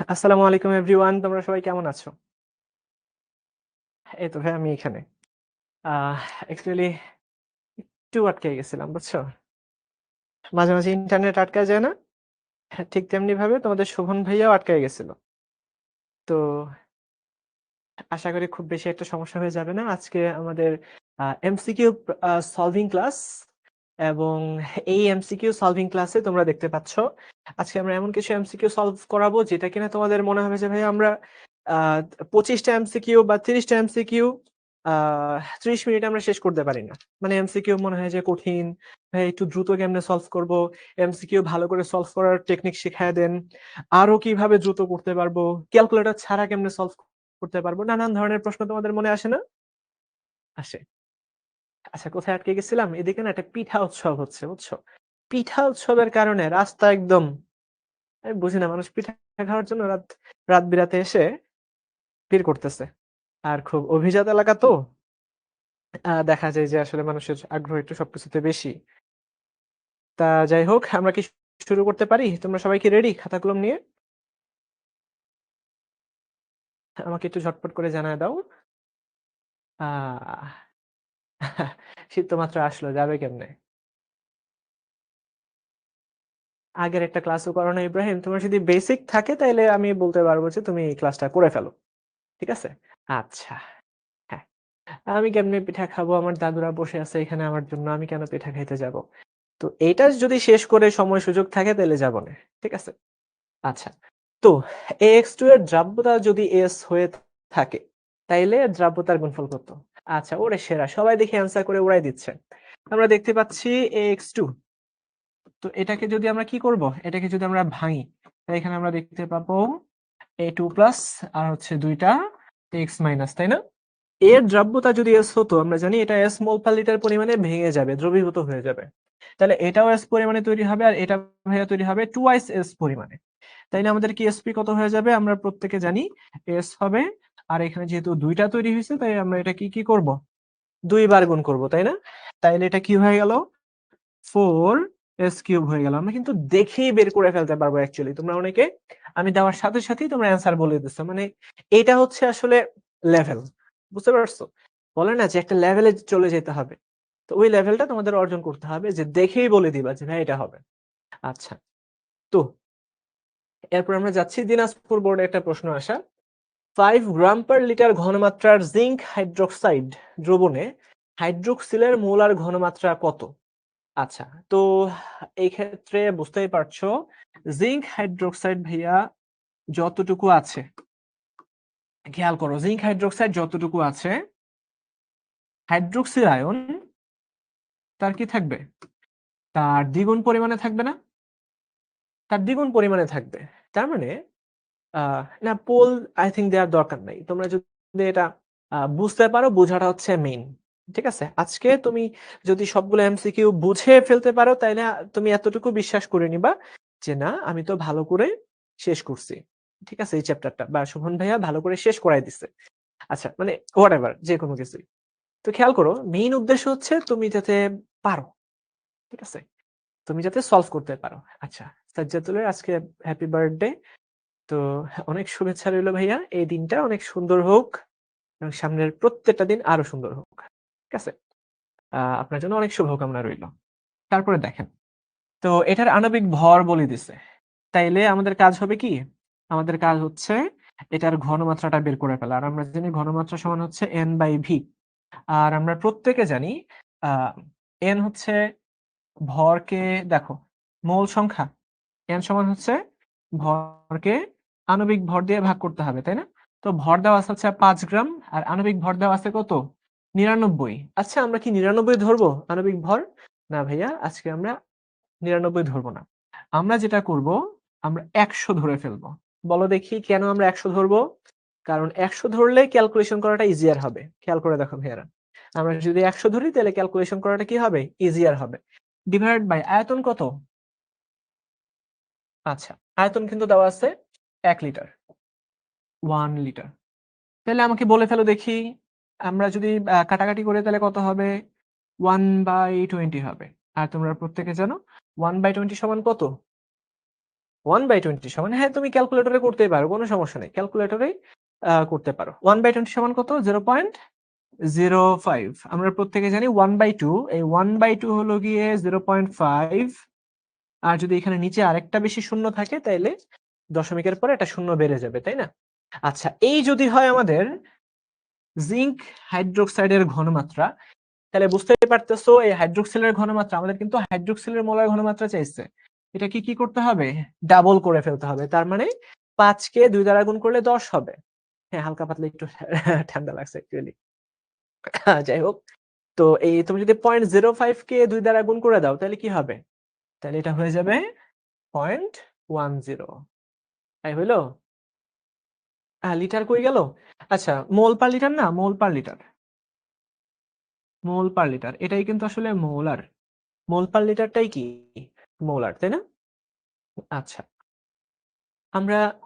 আসসালামু আলাইকুম এভরিওয়ান। তোমরা সবাই কেমন আছো? এই তো ভাই আমি এখানে। আহ অ্যাকচুয়ালি একটু আটকে গেছিলাম, বুঝছো? মাঝে, মাঝে ইন্টারনেট আটকায় যায় না? হ্যাঁ, ঠিক তেমনিভাবে তোমাদের শোভন ভাইয়াও আটকায় গেছিল। তো আশা করি খুব বেশি একটা সমস্যা হয়ে যাবে না। আজকে আমাদের এমসিকিউ সলভিং ক্লাস এবং এই এমসিকিউ সলভিং ক্লাসে তোমরা দেখতে পাচ্ছ, আজকে আমরা এমন কিছু এমসিকিউ সলভ করাবো যেটা কিনা তোমাদের মনে হবে যে ভাই আমরা 25 টা এমসিকিউ বা 30 টা এমসিকিউ 30 মিনিটে আমরা শেষ করতে পারি না। মানে এমসিকিউ মনে হয় যে কঠিন, ভাই একটু দ্রুত কেমনে সলভ করব, এমসিকিউ ভালো করে সলভ করার টেকনিক শিখায় দেন। আরো কিভাবে দ্রুত করতে পারবো, ক্যালকুলেটর ছাড়া কেমনে সলভ করতে পারবো, নানান ধরনের প্রশ্ন তোমাদের মনে আসে না? আসে। আচ্ছা, কোথায় আটকে গেছিলাম? এদিকে না একটা পিঠা উৎসব হচ্ছে, বুঝছো? পিঠা উৎসবের কারণে রাস্তা একদম, আমি বুঝি না, মানুষ পিঠা খাওয়ার জন্য রাত রাত বিরাতে এসে ভিড় করতেছে। আর খুব অভিজাত এলাকা তো দেখা যায় যে আসলে মানুষের আগ্রহ একটু সবকিছুতে বেশি। তা যাই হোক, আমরা কি শুরু করতে পারি? তোমরা সবাই কি রেডি খাতা কলম নিয়ে? আমাকে একটু ঝটপট করে জানায় দাও। আহ শীত তো মাত্র আসলো, যাবে কেমনে? আগের একটা ক্লাসও করো না ইব্রাহিম। তোমার যদি বেসিক থাকে তাইলে আমি বলতে পারবো যে তুমি এই ক্লাসটা করে ফেলো। ঠিক আছে? আচ্ছা। হ্যাঁ। আমি কেমনে পিঠা খাবো? আমার দাদুরা বসে আছে এখানে আমার জন্য। আমি কেন পিঠা খাইতে যাব? তো এইটা যদি শেষ করে সময় সুযোগ থাকে তাইলে যাবনে। ঠিক আছে? আচ্ছা। তো ax2 এর দ্রাব্যতা যদি s হয়ে থাকে তাইলে দ্রাব্যতার গুণফল কত? আচ্ছা, ওরে সেরা! সবাই দেখি অ্যান্সার করে উড়াই দিচ্ছে। আমরা দেখতে পাচ্ছি ax2। তো এটাকে যদি আমরা কি করব? এটাকে যদি আমরা ভাঙি, তাহলে এখানে আমরা দেখতে পাবো a2 প্লাস আর হচ্ছে ২ টা x মাইনাস, তাই না? এর দ্রাব্যতা যদি s হতো, আমরা জানি এটা s মোল পার লিটার পরিমাণে ভেঙে যাবে, দ্রবীভূত হয়ে যাবে। তাহলে এটাও s পরিমাণে তৈরি হবে আর এটা ভাইয়া তৈরি হবে 2x s পরিমাণে। তাইলে আমাদের কি sp কত হয়ে যাবে? আমরা প্রত্যেকে জানি s হবে, আর এখানে যেহেতু ২ টা তৈরি হইছে তাই আমরা এটা কি করব? ২ বার গুণ করব, তাই না? তাইলে এটা কি হয়ে গেল? 4s³ হয়ে গেল। আমরা কিন্তু দেখেই বের করে ফেলতে পারবো অ্যাকচুয়ালি। তোমরা অনেকে আমি দেওয়ার সাথে সাথেই তোমরা অ্যান্সার বলে দিচ্ছ। মানে এটা হচ্ছে আসলে লেভেল। বুঝতে পারছো? বলে না যে একটা লেভেলে চলে যেতে হবে। তো ওই লেভেলটা তোমাদের অর্জন করতে হবে যে দেখেই বলে দিবা যে ভাই এটা হবে। আচ্ছা। তো এরপর আমরা যাচ্ছি দিনাজপুর বোর্ডে একটা প্রশ্ন আসা। 5 গ্রাম পার লিটার ঘনমাত্রার জিংক হাইড্রোক্সাইড দ্রবণে হাইড্রোক্সিলের মোলার ঘনমাত্রা কত? আচ্ছা, তো এই ক্ষেত্রে বুঝতেই পারছো জিংক হাইড্রোক্সাইড ভাইয়া যতটুকু আছে, খেয়াল করো জিংক হাইড্রোক্সাইড যতটুকু আছে, হাইড্রোক্সিল আয়ন তার কি থাকবে? তার দ্বিগুণ পরিমাণে থাকবে না? তার দ্বিগুণ পরিমাণে থাকবে। তার মানে না, পোল আই থিংক দেওয়ার দরকার নাই। তোমরা যদি এটা বুঝতে পারো, বোঝাটা হচ্ছে মেইন। ঠিক আছে? আজকে তুমি যদি সবগুলো এমসিকিউ বুঝে ফেলতে পারো তাইলে তুমি এতটুকু বিশ্বাস করে নিবা যে না, আমি তো ভালো করে শেষ করছি। ঠিক আছে? এই চ্যাপ্টারটা বা শোভন ভাইয়া ভালো করে শেষ করাই দিছে। আচ্ছা, মানে হোয়াটএভার যেকোনো কিছুই। তো খেয়াল করো, মেইন উদ্দেশ্য হচ্ছে তুমি যাতে পারো। ঠিক আছে? তুমি যাতে সলভ করতে পারো। আচ্ছা, সাজ্জাদুলের আজকে হ্যাপি বার্থডে। তো অনেক শুভেচ্ছা রইলো ভাইয়া। এই দিনটা অনেক সুন্দর হোক এবং সামনের প্রত্যেকটা দিন আরো সুন্দর হোক। ঠিক আছে? আপনার জন্য অনেক শুভকামনা রইলো। তারপরে দেখেন, তো এটার আণবিক ভর বলে দিছে। তাইলে আমাদের কাজ হবে কি? আমাদের কাজ হচ্ছে এটার ঘনমাত্রাটা বের করে ফেলা। আর আমরা জানি ঘনমাত্রা সমান হচ্ছে n/v। আর আমরা প্রত্যেকে জানি আ n হচ্ছে ভরকে, দেখো, মোল সংখ্যা n সমান হচ্ছে ভরকে আণবিক ভর দিয়ে ভাগ করতে হবে, তাই না? তো ভর দেওয়া আছে হচ্ছে ৫ গ্রাম আর আণবিক ভর দেওয়া আছে কত? ৯৯। আচ্ছা, আমরা কি ৯৯ ধরবো আণবিক ভর? না ভাইয়া, আজকে আমরা ৯৯ ধরবো না। আমরা যেটা করব, আমরা ১০০ ধরে ফেলবো। বলো দেখি কেন আমরা ১০০ ধরবো? কারণ ১০০ ধরলে ক্যালকুলেশন করাটা ইজিয়ার হবে। খেয়াল করে দেখো ভাইয়ারা। আমরা যদি ১০০ ধরি তাহলে ক্যালকুলেশন করাটা কি হবে? ইজিয়ার হবে। ডিভাইডেড বাই আয়তন কত? আচ্ছা, আয়তন কিন্তু দেওয়া আছে ১ লিটার। 1 লিটার। তাহলে আমাকে বলে ফেলো দেখি, আমরা যদি কাটাকাটি করি তাহলে কত হবে? 1/20 হবে। আর তোমরা প্রত্যেকে জানো 1/20 সমান কত? 1/20 সমান, হ্যাঁ, তুমি ক্যালকুলেটরে করতেই পারো, কোনো সমস্যা নেই। ক্যালকুলেটরেই করতে পারো। 1/20 সমান কত? 0.05। আমরা প্রত্যেকে জানি 1/2, এই 1/2 হলো গিয়ে 0.5। আর যদি এখানে নিচে আরেকটা বেশি শূন্য থাকে তাইলে দশমিকের পরে একটা শূন্য বেড়ে যাবে, তাই না? আচ্ছা, এই যদি হয় আমাদের জিংক হাইড্রোক্সাইডের ঘনমাত্রা, তাহলে বুঝতেই পারতেছো এই হাইড্রোক্সিলের ঘনমাত্রা, আমাদের কিন্তু হাইড্রোক্সিলের মোলার ঘনমাত্রা চাইছে। এটাকে কি করতে হবে? ডাবল করে ফেলতে হবে। তার মানে 5 কে 2 দ্বারা গুণ করলে 10 হবে। হ্যাঁ, হালকা পাতলা একটু ঠান্ডা লাগছে অ্যাকচুয়ালি। যাই হোক, তো এই তুমি যদি 0.05 কে 2 দ্বারা গুণ করে দাও তাহলে কি হবে? তাহলে এটা হয়ে যাবে 0.10। তাই হইলো? লিটার কই গেল? আচ্ছা, মোল পার লিটার না, মোল পার লিটার। মোল পার লিটার এটাই কিন্তু আসলে মোলার। মোল পার লিটারটাই কি? মোলার, তাই না? আচ্ছা,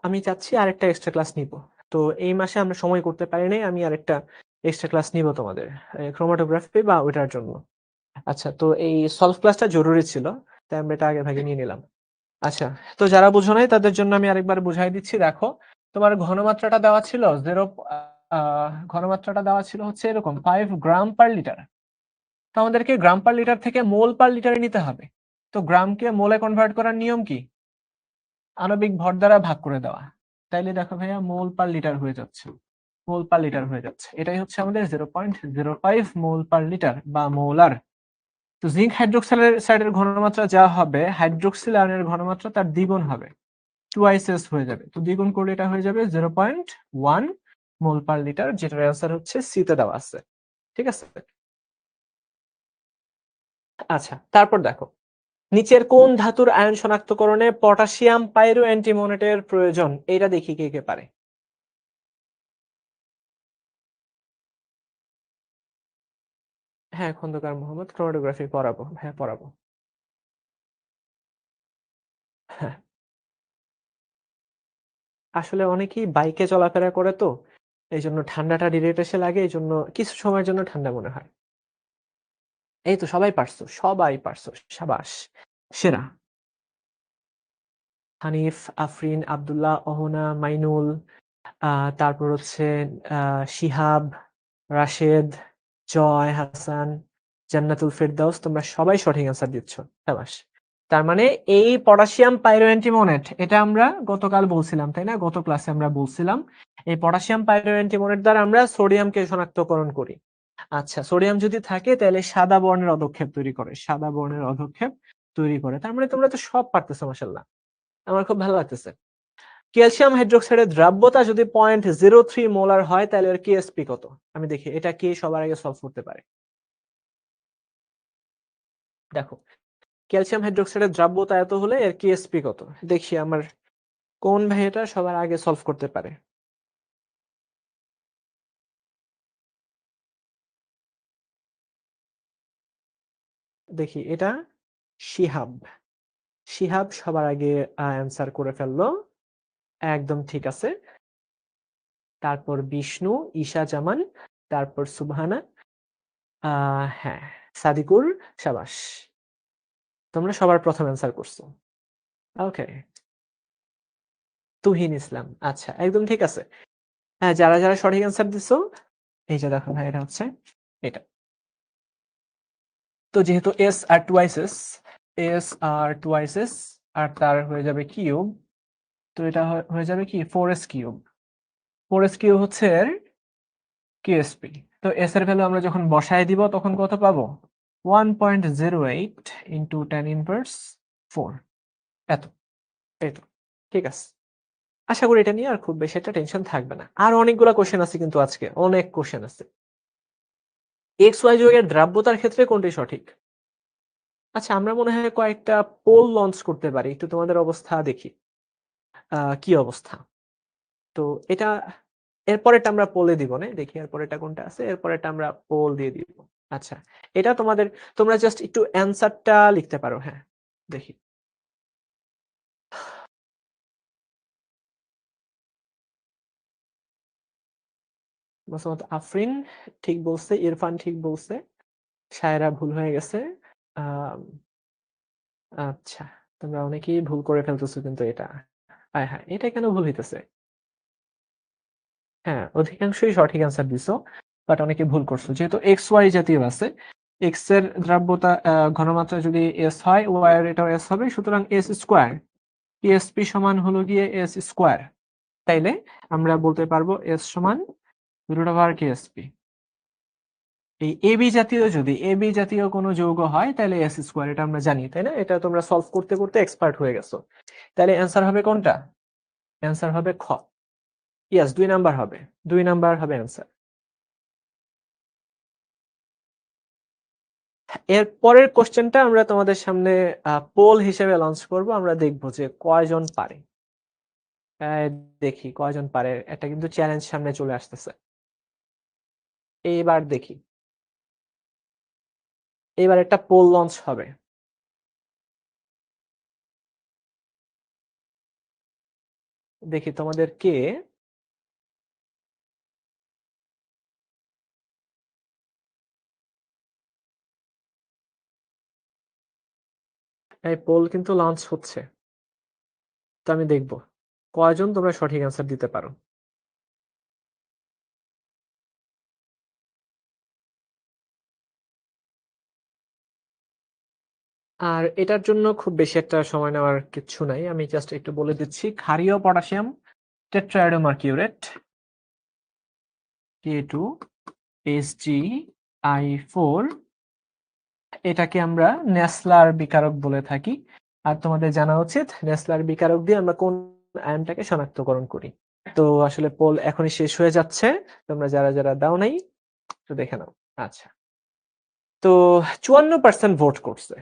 আমি চাচ্ছি আরেকটা এক্সট্রা ক্লাস নিব। তো এই মাসে আমরা সময় করতে পারি নাই, আমি আরেকটা এক্সট্রা ক্লাস নিব তোমাদের ক্রোমাটোগ্রাফি বা ওইটার জন্য। আচ্ছা, তো এই সলভ ক্লাসটা জরুরি ছিল, তাই আমরা এটা আগে ভাগে নিয়ে নিলাম। আচ্ছা, তো যারা বুঝো নাই তাদের জন্য আমি আরেকবার বুঝাই দিচ্ছি। দেখো, তোমার ঘনমাত্রাটা দেওয়া ছিল ঘনমাত্রাটা দেওয়া ছিল হচ্ছে এরকম 5 গ্রাম পার লিটার। তো আমাদেরকে গ্রাম পার লিটার থেকে মোল পার লিটারে নিতে হবে। তো গ্রামকে মোলে কনভার্ট করার নিয়ম কি? আণবিক ভর দ্বারা ভাগ করে দেওয়া। তাইলে দেখো ভাইয়া, মোল পার লিটার হয়ে যাচ্ছে। মোল পার লিটার হয়ে যাচ্ছে, এটাই হচ্ছে আমাদের 0.05 মোল পার লিটার বা মোলার। তো জিঙ্ক হাইড্রোক্সাইডের ঘনমাত্রা যা হবে, হাইড্রোক্সিল আয়নের ঘনমাত্রা তার দ্বিগুণ হবে, টুয়াইসেস হয়ে যাবে। তো দ্বিগুণ করলে এটা হয়ে যাবে 0.1 মোল পার লিটার, যেটার অ্যান্সার হচ্ছে সি তে দেওয়া আছে। ঠিক আছে? আচ্ছা, তারপর দেখো, নিচের কোন ধাতুর আয়ন শনাক্তকরণে পটাশিয়াম পাইরো অ্যান্টিমনেটের প্রয়োজন? এটা দেখি কে কে পারে। হ্যাঁ, খন্দকার মোহাম্মদ, ক্রোমাটোগ্রাফি পড়াবো, হ্যাঁ পড়াবো। হ্যাঁ, আসলে অনেকেই বাইকে চলাফেরা করে, তো এই জন্য ঠান্ডাটা ডিরেক্ট এসে লাগে, এই জন্য কিছু সময়ের জন্য ঠান্ডা মনে হয়। এই তো সবাই পারছো, সবাই পারছো, সাবাস, সেরা। হানিফ, আফরিন, আব্দুল্লাহ, অহনা, মাইনুল, তারপর হচ্ছে শিহাব, রাশেদ, জয়, হাসান, জান্নাতুল ফেরদাউস, তোমরা সবাই সঠিক অ্যান্সার দিচ্ছ। সাবাস। তার মানে এই পটাশিয়াম পাইরোঅ্যান্টিমোনেট, এটা আমরা গতকাল বলছিলাম, তাই না? গত ক্লাসে আমরা বলছিলাম এই পটাশিয়াম পাইরোঅ্যান্টিমোনেট দ্বারা আমরা সোডিয়ামকে শনাক্তকরণ করি। আচ্ছা, সোডিয়াম যদি থাকে তাহলে সাদা বর্ণের অধক্ষেপ তৈরি করে, সাদা বর্ণের অধক্ষেপ তৈরি করে। তার মানে তোমরা তো সব পারতেছো, মাশাআল্লাহ, আমার খুব ভালো লাগতেছে। ক্যালসিয়াম হাইড্রোক্সাইডের দ্রাব্যতা যদি 0.03 মোলার হয় তাহলে এর কেএসপি কত? আমি দেখি এটা কে সবার আগে সলভ করতে পারে। দেখো, ক্যালসিয়াম হাইড্রোক্সাইডের দ্রাব্যতা এত হলে এর কেএসপি কত? দেখি আমার কোন ভাইয়াটা সবার আগে সলভ করতে পারে। দেখি, এটা শিহাব। শিহাব সবার আগে অ্যান্সার করে ফেললো, একদম ঠিক আছে। তারপর বিষ্ণু, ঈশা জামান, তারপর সুবহানা, হ্যাঁ, সাদিকুর, সাবাস, তোমরা সবার প্রথম অ্যান্সার করছো। ওকে, তুহিন ইসলাম, আচ্ছা, একদম ঠিক আছে। হ্যাঁ, যারা যারা সঠিক অ্যান্সার দিছো, এই যে দেখো ভাই, এটা হচ্ছে এটা। তো যেহেতু এস আর টুয়াইসেস, এস আর টুয়াইসেস, আর তার হয়ে যাবে কিউব, তো এটা হয়ে যাবে কি 4s কিউব। 4s কিউব হচ্ছে এর কিউএসপি। তো এস এর ভ্যালু আমরা যখন বসায় দিব তখন কত পাবো? 1.08 ইন্টু 10 ইনভার্স 4, এত। এই তো, ঠিক আছে। আশা করি এটা নিয়ে আর খুব বেশি একটা টেনশন থাকবে না। আর অনেকগুলা কোশ্চেন আছে কিন্তু আজকে, অনেক কোশ্চেন আছে। এক্স ওয়াই যৌগের দ্রাব্যতার ক্ষেত্রে কোনটি সঠিক? আচ্ছা, আমরা মনে হয় কয়েকটা পোল লঞ্চ করতে পারি, একটু তোমাদের অবস্থা দেখি কি অবস্থা। তো এটা এরপরেরটা আমরা পোলে দিব না, দেখি এরপরেরটা কোনটা আছে, এরপরেরটা আমরা পোল দিয়ে দিব। আচ্ছা, এটা তোমাদের, তোমরা জাস্ট একটু অ্যান্সারটা লিখতে পারো। হ্যাঁ, দেখি। মোসাম্মদ আফরিন ঠিক বলছে, ইরফান ঠিক বলছে, শায়রা ভুল হয়ে গেছে। আচ্ছা, তোমরা অনেকেই ভুল করে ফেলতেছো কিন্তু এটা। হায়, হায়! এটা কেন ভুল হইতেছে? হ্যাঁ, অধিকাংশই সঠিক অ্যান্সার দিছো। বাট অনেকে ভুল করছো। যেহেতু XY জাতীয় আছে, X এর দ্রাব্যতা ঘনমাত্রা যদি S হয়, Y এর এটাও S হবে। সুতরাং S স্কয়ার। PSP সমান হলো গিয়ে S স্কয়ার। তাইলে আমরা বলতে পারবো S সমান √KSP। এই AB জাতীয় কোনো যৌগ হয় তাহলে S স্কয়ার, এটা আমরা জানি, তাই না? এটা তোমরা সলভ করতে করতে এক্সপার্ট হয়ে গেছো। তাহলে অ্যান্সার হবে কোনটা? অ্যান্সার হবে খ। ইয়েস, 2 নাম্বার হবে। 2 নাম্বার হবে অ্যান্সার। এর পরের কোশ্চেনটা আমরা তোমাদের সামনে পোল হিসেবে লঞ্চ করব। আমরা দেখব যে কয়জন পারে। দেখি কয়জন পারে। এটা কিন্তু চ্যালেঞ্জ সামনে চলে আসতেছে। এইবার দেখি। এবার একটা পোল লঞ্চ হবে। দেখি তোমাদের কে এই পোল কিন্তু লঞ্চ হচ্ছে। তো আমি দেখব কয়জন তোমরা সঠিক অ্যান্সার দিতে পারো। আর এটার জন্য খুব বেশি একটা সময় নেওয়ার কিচ্ছু নাই। আমি জাস্ট একটু বলে দিচ্ছি। ক্ষারীয় পটাশিয়াম টেট্রাইডোমার্কিউরেট K2SgI4, এটাকে আমরা নেসলার বিকারক বলে থাকি। আর তোমাদের জানা উচিত নেসলার বিকারক দিয়ে আমরা কোন আয়নটাকে শনাক্তকরণ করি। তো আসলে পোল এখনই শেষ হয়ে যাচ্ছে। তোমরা যারা যারা দাও নাই একটু দেখে নাও। আচ্ছা, তো 54% ভোট করছে।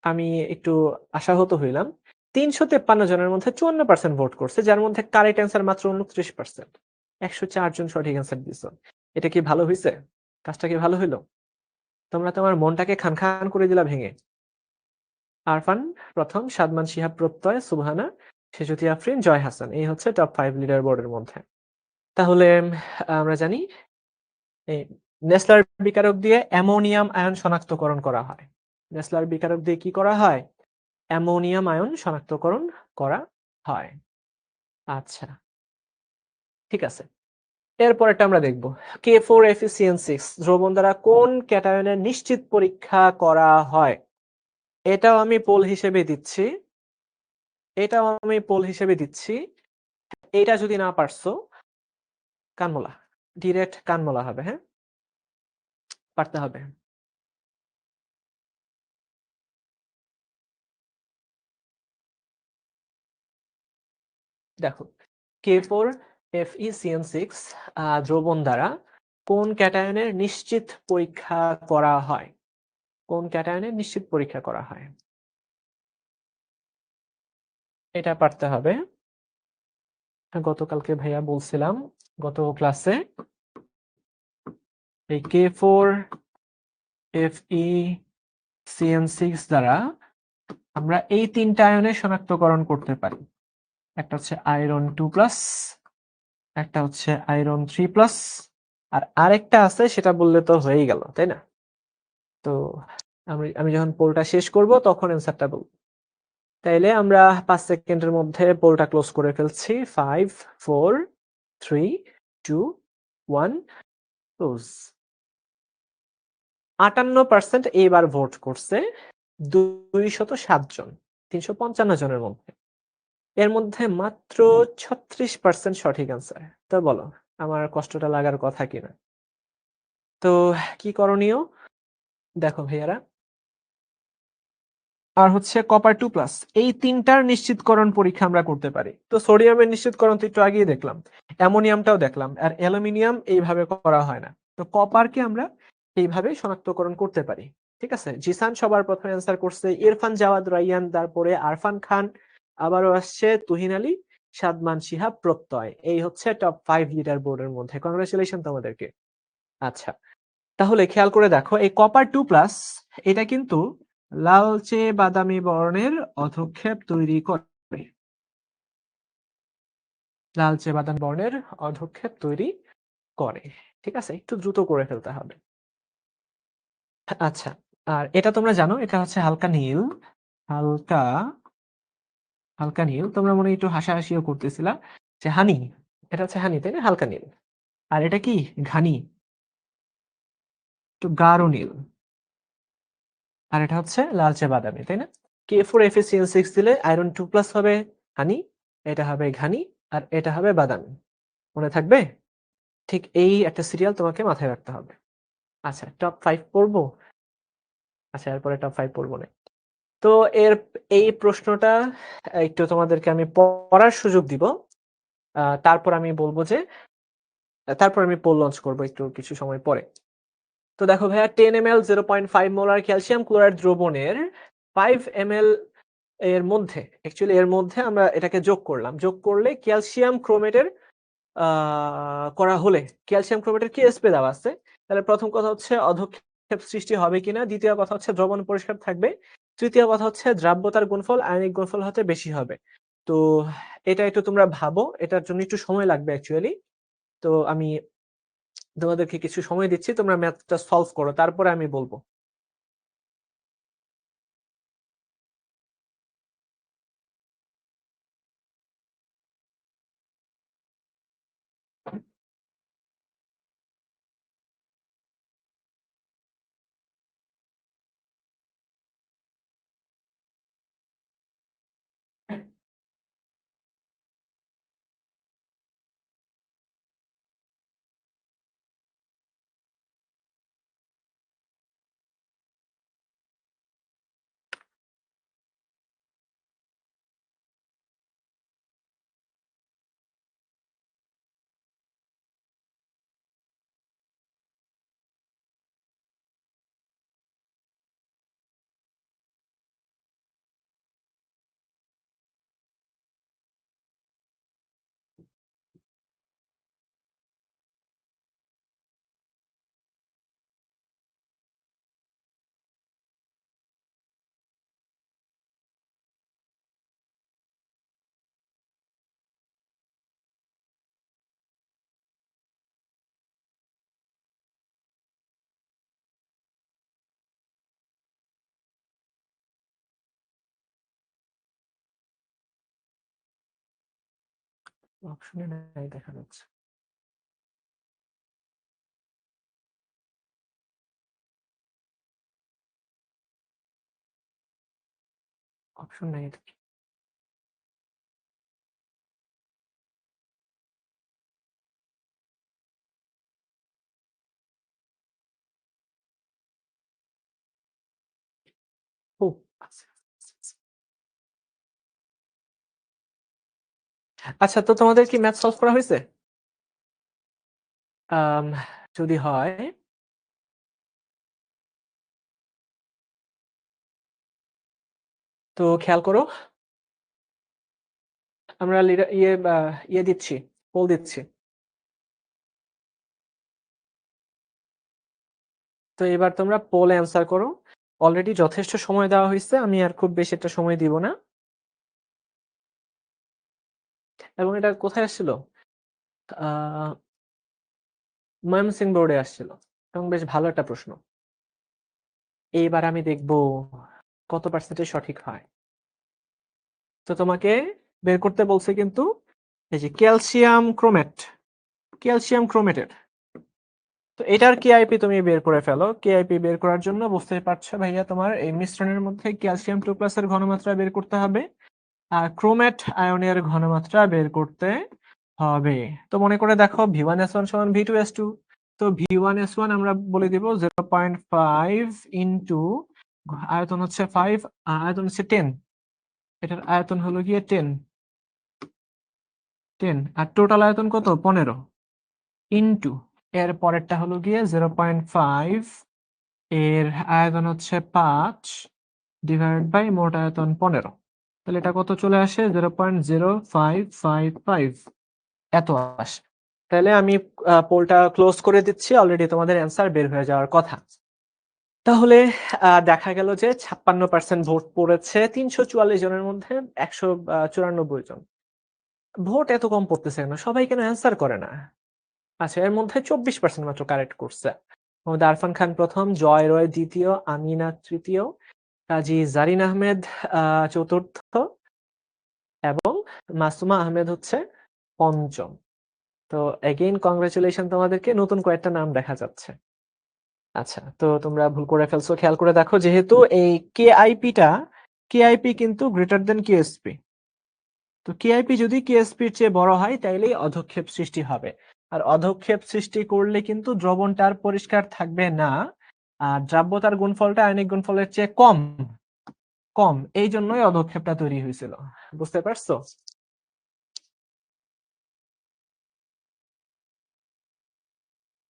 আমি একটু আশাহত হইলাম। 353 জনের মধ্যে 54% ভোট করছে, যার মধ্যে কারেক্ট অ্যান্সার মাত্র 29%। 104 জন সঠিক অ্যান্সার দিছো। এটা কি ভালো হইছে? কাজটা কি ভালো হইলো? তোমরা তোমার মনটাকে খান খান করে দিলা ভেঙে। আরফান প্রথম, সাদমান শিহাব প্রত্যয়, সুবহানা, সেজুতি আফরিন, জয় হাসান, এই হচ্ছে টপ 5 লিডার বোর্ডের মধ্যে। তাহলে আমরা জানি এই নেসলার বিকারক দিয়ে অ্যামোনিয়াম আয়ন শনাক্তকরণ করা হয়। নেসলার বিকারক দিয়ে কি করা হয়? অ্যামোনিয়াম আয়ন শনাক্তকরণ করা হয়। আচ্ছা, ঠিক আছে। এরপরেরটা আমরা দেখব। K4FeCN6 দ্রবণ দ্বারা কোন ক্যাটায়নের নিশ্চিত পরীক্ষা করা হয়? এটাও আমি পোল হিসেবে দিচ্ছি। এটা যদি না পারছো, কানমোলা, ডিরেক্ট কানমোলা হবে। হ্যাঁ, পারতে হবে। দেখো, K4FeCN6 দ্রবণ দ্বারা কোন ক্যাটায়নের নিশ্চিত পরীক্ষা করা হয়? কোন ক্যাটায়নের নিশ্চিত পরীক্ষা করা হয়? এটা পারতে হবে। গতকালকে ভাইয়া বলছিলাম, গত ক্লাসে, এই K4FeCN6 দ্বারা আমরা এই 3টা আয়নের শনাক্তকরণ করতে পারি। একটা হচ্ছে আয়রন 2+, একটা হচ্ছে আয়রন 3+, আর আরেকটা আছে, সেটা বললে তো হয়েই গেল, তাই না? তো আমি যখন পোলটা শেষ করব তখন অ্যান্সারটা বলব। তাইলে আমরা 5 সেকেন্ডের মধ্যে পোলটা ক্লোজ করে ফেলছি। 5, 4, 3, 2, 1, ক্লোজ। 58% এইবার ভোট করছে 207 জন 355 জনের মধ্যে। এর মধ্যে মাত্র 36% সঠিক অ্যান্সার। তো বলো, আমার কষ্টটা লাগার কথা কিনা? তো কি করণীয়? দেখো ভাইয়ারা, আর হচ্ছে কপার 2+, এই 3টার নিশ্চিতকরণ পরীক্ষা আমরা করতে পারি। তো সোডিয়ামের নিশ্চিতকরণ তো একটু আগেই দেখলাম, অ্যামোনিয়ামটাও দেখলাম, আর অ্যালুমিনিয়াম এইভাবে করা হয় না। তো কপারকে আমরা এইভাবে শনাক্তকরণ করতে পারি। ঠিক আছে, জিসান সবার প্রথমে অ্যান্সার করছে, ইরফান, জাওয়াদ, রাইয়ান, তারপরে আরফান খান, আবারও আসছে তুহিন আলী, সাদমান শিহাব প্রত্যয়। এই হচ্ছে টপ 5 লিডার বোর্ডের মধ্যে। কংগ্রেচুলেশন তোমাদেরকে। আচ্ছা, তাহলে খেয়াল করে দেখো, এই কপার 2+, এটা কিন্তু লালচে বাদামি বর্ণের অধক্ষেপ তৈরি করে। লালচে বাদামি বর্ণের অধক্ষেপ তৈরি করে। ঠিক আছে, একটু দ্রুত করে ফেলতে হবে। আচ্ছা, আর এটা তোমরা জানো, এটা হচ্ছে হালকা নীল, হালকা হালকা নীল। তোমরা মনে হয় একটু হাসাহাসিও করতেছিলা যে হানি। এটা হচ্ছে হানি, তাই না? হালকা নীল। আর এটা কি? ঘানি। একটু গাঢ় নীল। আর এটা হচ্ছে লালচে বাদামি, তাই না? K4FeCl6 দিলে আয়রন 2+ হবে হানি, এটা হবে ঘানি, আর এটা হবে বাদামি। মনে থাকবে? ঠিক এই একটা সিরিয়াল তোমাকে মাথায় রাখতে হবে। আচ্ছা, টপ 5 পড়বো? আচ্ছা, এরপরে টপ 5 পড়বো না। তো এই প্রশ্নটা একটু তোমাদেরকে আমি পড়ার সুযোগ দিব। তারপর আমি বলব যে তারপর আমি পোল লঞ্চ করব একটু কিছু সময় পরে। তো দেখো ভাইয়া 10 ml 0.5 মোলার ক্যালসিয়াম ক্লোরাইড দ্রবণের 5 ml এর মধ্যে, অ্যাকচুয়ালি এর মধ্যে আমরা এটাকে যোগ করলাম। যোগ করলে ক্যালসিয়াম ক্রোমেটের করা হলে ক্যালসিয়াম ক্রোমেটের কি এসপি দেওয়া আছে? তাহলে প্রথম কথা হচ্ছে অধঃক্ষেপ সৃষ্টি হবে কিনা, দ্বিতীয় কথা হচ্ছে দ্রবণ পরিষ্কার থাকবে, তৃতীয় কথা হচ্ছে দ্রাব্যতার গুণফল আয়নিক গুণফল হতে বেশি হবে। তো এটা একটু তোমরা ভাবো, এটার জন্য একটু সময় লাগবে অ্যাকচুয়ালি। তো আমি তোমাদেরকে কিছু সময় দিচ্ছি, তোমরা ম্যাথটা সলভ করো, তারপরে আমি বলবো। অপশনে নাই দেখা যাচ্ছে। অপশন নাই এটা কি? ও আচ্ছা। আচ্ছা, তো তোমাদের কি ম্যাথ সলভ করা হয়েছে? আম যদি হয় তো খেয়াল করো। আমরা ইয়ে দিচ্ছি, পোল দিচ্ছি। তো এবার তোমরা পোল অ্যান্সার করো। অলরেডি যথেষ্ট সময় দেওয়া হয়েছে, আমি আর খুব বেশি একটা সময় দিব না। এবং এটা কোথায় আসছিল? আহ ময়মনসিংহ বোর্ডে আসছিল, এবং বেশ ভালো একটা প্রশ্ন। এইবার আমি দেখব কত পার্সেন্টেজ সঠিক হয়। তো তোমাকে বের করতে বলছে কিন্তু এই যে ক্যালসিয়াম ক্রোমেট, ক্যালসিয়াম ক্রোমেটের। তো এটার কেআইপি তুমি বের করে ফেলো। কেআইপি বের করার জন্য বুঝতেই পারছো ভাইয়া, তোমার এই মিশ্রণের মধ্যে ক্যালসিয়াম 2+ এর ঘনমাত্রা বের করতে হবে, আর ক্রোমেট আয়নের ঘনমাত্রা বের করতে হবে। তো মনে করে দেখো V1S1 সমান V2S2। তো V1S1 আমরা বলে দিব 0.5 ইন্টু আয়তন হচ্ছে 5, আয়তন হচ্ছে 10, এটার আয়তন হলো গিয়ে 10, আর টোটাল আয়তন কত? 15 ইন্টু এর পরেরটা হলো গিয়ে 0.5, এর আয়তন হচ্ছে 5 ডিভাইড বাই মোট আয়তন 15। তাহলে এটা কত চলে আসে? 0.0555 এত আসে। তাহলে আমি পোলটা ক্লোজ করে দিচ্ছি, অলরেডি তোমাদের অ্যান্সার বের হয়ে যাওয়ার কথা। তাহলে দেখা গেল যে 56% ভোট পড়েছে 344 জনের মধ্যে 194 জন। ভোট এত কম পড়তেছে কেন? সবাই কেন অ্যান্সার করে না? আচ্ছা, এর মধ্যে 24% মাত্র কারেক্ট করছে। মোহাম্মদ আরফান খান প্রথম, জয় রয় দ্বিতীয়, আমিনা তৃতীয়, কাজী জারিন আহমেদ চতুর্থ, এবং মাসুমা আহমেদ হচ্ছে ৫ম। তো এগেইন কংগ্রাচুলেশন তোমাদেরকে, নতুন কয়েকটা নাম দেখা যাচ্ছে। আচ্ছা, তো তোমরা ভুল করে ফেলছো। খেয়াল করে দেখো, যেহেতু এই কেআইপি কিন্তু গ্রেটার দেন কিউএসপি। তো কেআইপি যদি কিউএসপির চেয়ে বড় হয় তাইলেই অধঃক্ষেপ সৃষ্টি হবে। আর অধঃক্ষেপ সৃষ্টি করলে কিন্তু দ্রবণটা আর পরিষ্কার থাকবে না। আর দ্রাব্যতার গুণফলটা আয়নিক গুণফলের চেয়ে কম কম এই জন্যই অধঃক্ষেপটা তৈরি হয়েছিল। বুঝতে পারছো?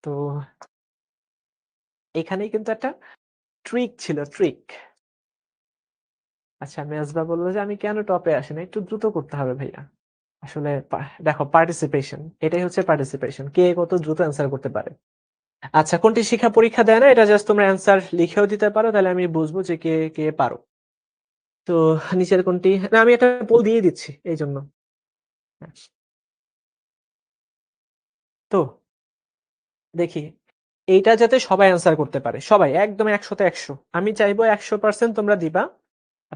তো এখানেই কিন্তু একটা ট্রিক ছিল, ট্রিক। আচ্ছা, মেজবা বললো যে আমি কেন টপে আসি না, একটু দ্রুত করতে হবে ভাইয়া। আসলে দেখো, পার্টিসিপেশন, এটাই হচ্ছে পার্টিসিপেশন, কে কত দ্রুত অ্যান্সার করতে পারে। আচ্ছা, কোনটি শিক্ষা পরীক্ষা দেয় না, এটা জাস্ট তোমরা অ্যান্সার লিখেও দিতে পারো, তাহলে আমি বুঝবো যে কে কে পারো। তো নিচের কোনটি, না আমি একটা পোল দিয়ে দিচ্ছি এই জন্য। হ্যাঁ। তো দেখি, এইটা যাতে সবাই অ্যান্সার করতে পারে, সবাই একদম ১০০তে ১০০। আমি চাইবো ১০০% তোমরা দিবা,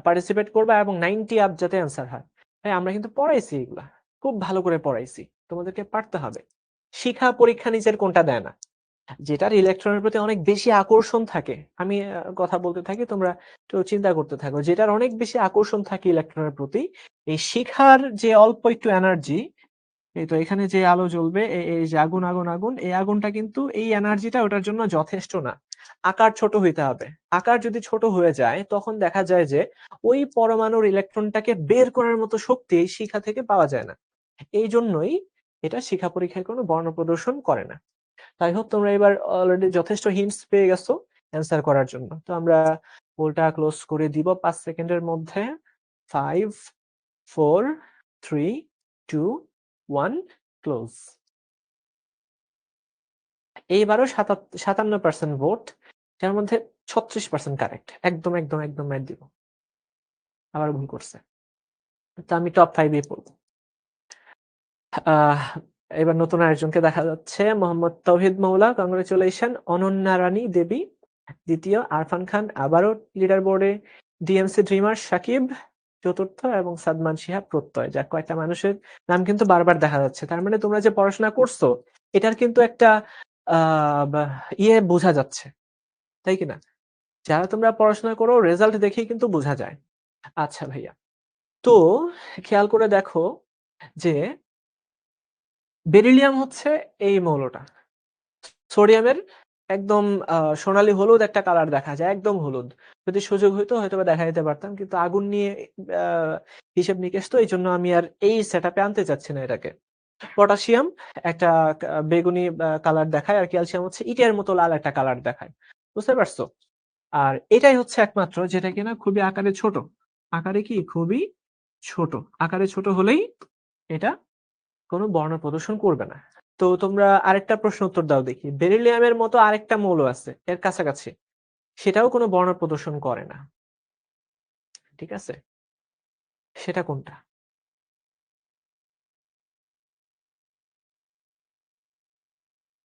পার্টিসিপেট করবা এবং 90 আপ যাতে অ্যান্সার হয়। ভাই আমরা কিন্তু পড়াইছি এগুলা, খুব ভালো করে পড়াইছি, তোমাদেরকে পারতে হবে। শিক্ষা পরীক্ষা নিচের কোনটা দেয় না? যেটার ইলেকট্রনের প্রতি অনেক বেশি আকর্ষণ থাকে, আমি কথা বলতে থাকি, তোমরা একটু চিন্তা করতে থাকো। যেটার অনেক বেশি আকর্ষণ থাকে ইলেকট্রনের প্রতি, এই শিখার যে অল্প একটু এনার্জি, এই তো এখানে যে আলো জ্বলবে, এই যে আগুন আগুন আগুন, এই আগুনটা কিন্তু এই এনার্জিটা ওটার জন্য যথেষ্ট না। আকার ছোট হইতে হবে। আকার যদি ছোট হয়ে যায় তখন দেখা যায় যে ওই পরমাণুর ইলেকট্রনটাকে বের করার মতো শক্তি এই শিখা থেকে পাওয়া যায় না। এই জন্যই এটা শিখা পরীক্ষায় কোনো বর্ণ প্রদর্শন করে না। তাই হোক, তোমরা এবার অলরেডি যথেষ্ট হিন্টস পেয়ে গেছো অ্যান্সার করার জন্য। তো আমরা পোলটা ক্লোজ করে দিব ৫ সেকেন্ডের মধ্যে। 5 4 3 2 1 ক্লোজ। এইবারও ৫৭% ভোট, যার মধ্যে ৩৬% কারেক্ট। একদম একদম একদম ম্যাচ দিব। আবার ভুল করছে। তো আমি টপ 5 এ পড়ব। আহ এবার নতুন আরেকজনকে দেখা যাচ্ছে, মোহাম্মদ তৌহিদ মৌলা, কংগ্রেচুলেশন। অনন্যা রানী দেবী দ্বিতীয়, আরফান খান আবারও লিডার বোর্ডে, ডিএমসি ড্রিমার সাকিব চতুর্থ এবং সাদমান শিহাব প্রত্যয়। যাক, কয়েকটা মানুষের নাম কিন্তু বারবার দেখা যাচ্ছে, তার মানে তোমরা যে পড়াশোনা করছো এটার কিন্তু একটা ইয়ে বোঝা যাচ্ছে, তাই কিনা? যারা তোমরা পড়াশোনা করো রেজাল্ট দেখেই কিন্তু বোঝা যায়। আচ্ছা ভাইয়া, তো খেয়াল করে দেখো যে বেরিলিয়াম হচ্ছে এই মৌলটা, সোডিয়ামের একদম সোনালী হলুদ একটা কালার দেখা যায়, একদম হলুদ। যদি সুযোগ হইতো হয়তোবা দেখা দিতে পারতাম, কিন্তু আগুন নিয়ে হিসেব নিকেশ, তো এই জন্য আমি আর এই সেটআপে আনতে চাচ্ছি না এটাকে। পটাশিয়াম একটা বেগুনি কালার দেখায়, আর ক্যালসিয়াম হচ্ছে ইটের মতো লাল একটা কালার দেখায়। বুঝতে পারছো? আর এটাই হচ্ছে একমাত্র যেটা কিনা খুবই আকারে ছোট। আকারে কি খুবই ছোট, আকারে ছোট হলেই এটা কোনো বর্ণ প্রদর্শন করবে না। তো তোমরা আরেকটা প্রশ্ন উত্তর দাও দেখি। বেরিলিয়ামের মতো আরেকটা মৌল আছে এর কাছাকাছি, সেটাও কোনো বর্ণ প্রদর্শন করে না। ঠিক আছে? সেটা কোনটা?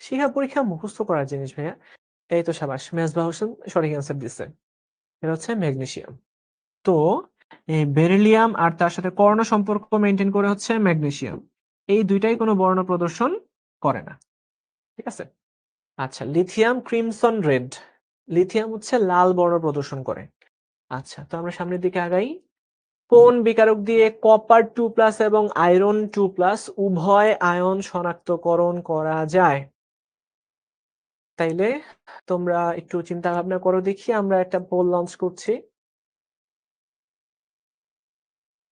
শিক্ষা পরীক্ষা মুখস্থ করার জিনিস ভাইয়া। এই তো সাবাস, মেজবাহ হোসেন সঠিক অ্যান্সার দিচ্ছে। এটা হচ্ছে ম্যাগনেসিয়াম। তো এই বেরিলিয়াম আর তার সাথে কর্ণ সম্পর্ক মেনটেন করে হচ্ছে ম্যাগনেসিয়াম। এই দুইটাই কোনো বর্ণ প্রদর্শন করে না। ঠিক আছে? আচ্ছা, লিথিয়াম ক্রিমসন রেড। লিথিয়াম হচ্ছে লাল বর্ণ প্রদর্শন করে। আচ্ছা, তো আমরা সামনের দিকে আগাই। কোন বিকারক দিয়ে কপার 2+ এবং আয়রন 2+ উভয় আয়ন শনাক্তকরণ করা যায়? তাইলে তোমরা একটু চিন্তা ভাবনা করো দেখি, আমরা একটা পোল লঞ্চ করছি।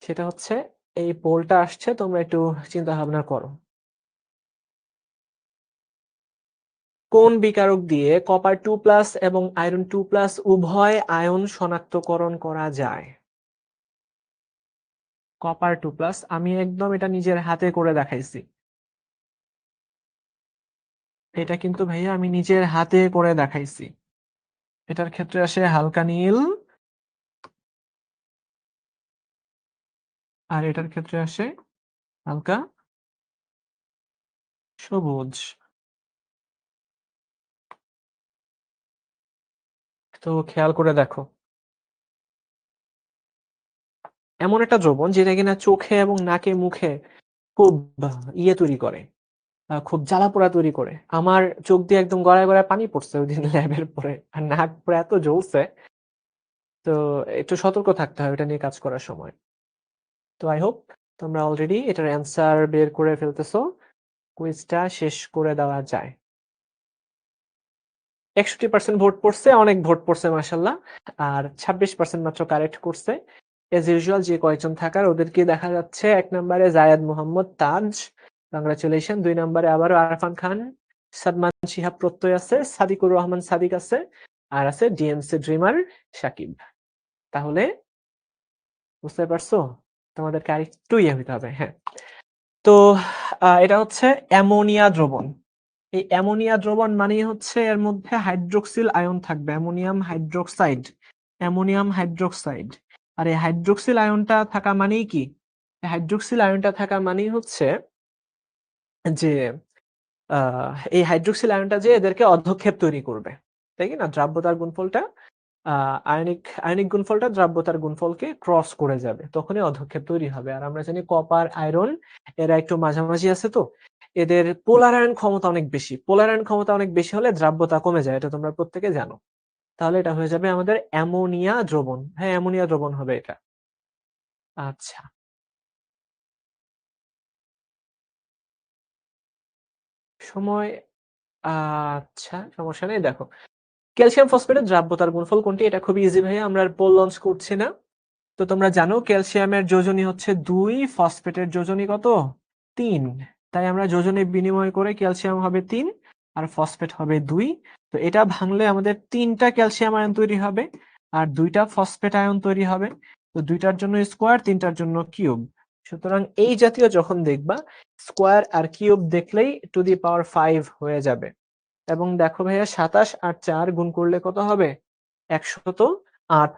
সেটা হচ্ছে, এই পোলটা আসছে, তোমরা একটু চিন্তা ভাবনা করো। কোন বিকারক দিয়ে কপার 2+ এবং আয়রন 2+ উভয় আয়ন শনাক্তকরণ করা যায়? কপার 2+, আমি একদম এটা নিজের হাতে করে দেখাইছি। এটা কিন্তু ভাইয়া আমি নিজের হাতে করে দেখাইছি। এটার ক্ষেত্রে আসে হালকা নীল, আর এটার ক্ষেত্রে আসে হালকা সবুজ। তো খেয়াল করে দেখো, এমন একটা দ্রবণ যেটা কিনা চোখে এবং নাকে মুখে খুব ইয়ে তৈরি করে, খুব জ্বালা-পোড়া তৈরি করে। আমার চোখ দিয়ে একদম গড়ায়, গড়ায় পানি পড়ছে ওইদিন ল্যাবের পরে। আর নাক পুরা এত জ্বলছে। তো একটু সতর্ক থাকতে হয় ওইটা নিয়ে কাজ করার সময়। তো I hope তোমরা অলরেডি এটার অ্যান্সার বের করে ফেলতেছো। কুইজটা শেষ করে দেওয়া যায়। ৬১% ভোট পড়ছে, অনেক ভোট পড়ছে মাশাআল্লাহ। আর ২৬% মাত্র কারেক্ট করছে। এস ইউজুয়াল যে কয়েকজন থাকার ওদেরকে দেখা যাচ্ছে ১ নম্বরে জায়েদ মোহাম্মদ তাজ, কংগ্রাচুলেশন। ২ নম্বরে আবারও আরফান খান, সাদমান শিহাব প্রত্যয় আছে, সাদিকুর রহমান সাদিক আছে, আর আছে ডিএমসি ড্রিমার সাকিব। তাহলে বুঝতে পারছো? তোমাদেরকে আরেকটু ইয়ে হইতে হবে। হ্যাঁ। তো এটা হচ্ছে অ্যামোনিয়া দ্রবণ। এই অ্যামোনিয়া দ্রবণ মানেই হচ্ছে এর মধ্যে হাইড্রোক্সিল আয়ন থাকবে, অ্যামোনিয়াম হাইড্রোক্সাইড। Ammonium hydroxide. আর এই হাইড্রোক্সিল আয়নটা থাকা মানেই কি? হাইড্রোক্সিল আয়নটা থাকা মানেই হচ্ছে যে এই হাইড্রোক্সিল আয়নটা যে এদেরকে অধঃক্ষেপ তৈরি করবে। তাই কি না? দ্রাব্যতার গুণফলটা আয়নিক গুণফলটা দ্রাব্যতার গুণফলকে ক্রস করে যাবে। তখনই অধঃক্ষেপ তৈরি হবে। আর আমরা জানি কপার, আয়রন এরা একটু মাঝামাঝি আছে তো। এদের পোলার আয়ন ক্ষমতা অনেক বেশি। পোলার আয়ন ক্ষমতা অনেক বেশি হলে দ্রাব্যতা কমে যায়। এটা তোমরা প্রত্যেকে জানো। তাহলে এটা হয়ে যাবে আমাদের অ্যামোনিয়া দ্রবণ। হ্যাঁ, অ্যামোনিয়া দ্রবণ হবে এটা। আচ্ছা। সময় আচ্ছা, সমস্যা নেই। দেখো, ক্যালসিয়াম ফসফেটের দ্রাব্যতার গুণফল কোনটি? এটা খুবই ইজি ভাইয়া, আমরা আর পোল লঞ্চ করছি না। তো তোমরা জানো ক্যালসিয়ামের যোজনী হচ্ছে ২, ফসফেটের যোজনী কত? ৩। তাই আমরা যোজনী বিনিময় করে ক্যালসিয়াম হবে ৩ আর ফসফেট হবে ২। তো এটা ভাঙলে আমাদের ৩টা ক্যালসিয়াম আয়ন তৈরি হবে আর ২টা ফসফেট আয়ন তৈরি হবে। তো ২টার জন্য স্কোয়ার, ৩টার জন্য কিউব। সুতরাং এই জাতীয় যখন দেখবা স্কোয়ার আর কিউব দেখলেই টু দি পাওয়ার ৫ হয়ে যাবে। এবং দেখো ভাইয়া ২৭ আর ৪ গুণ করলে কত হবে? ১০৮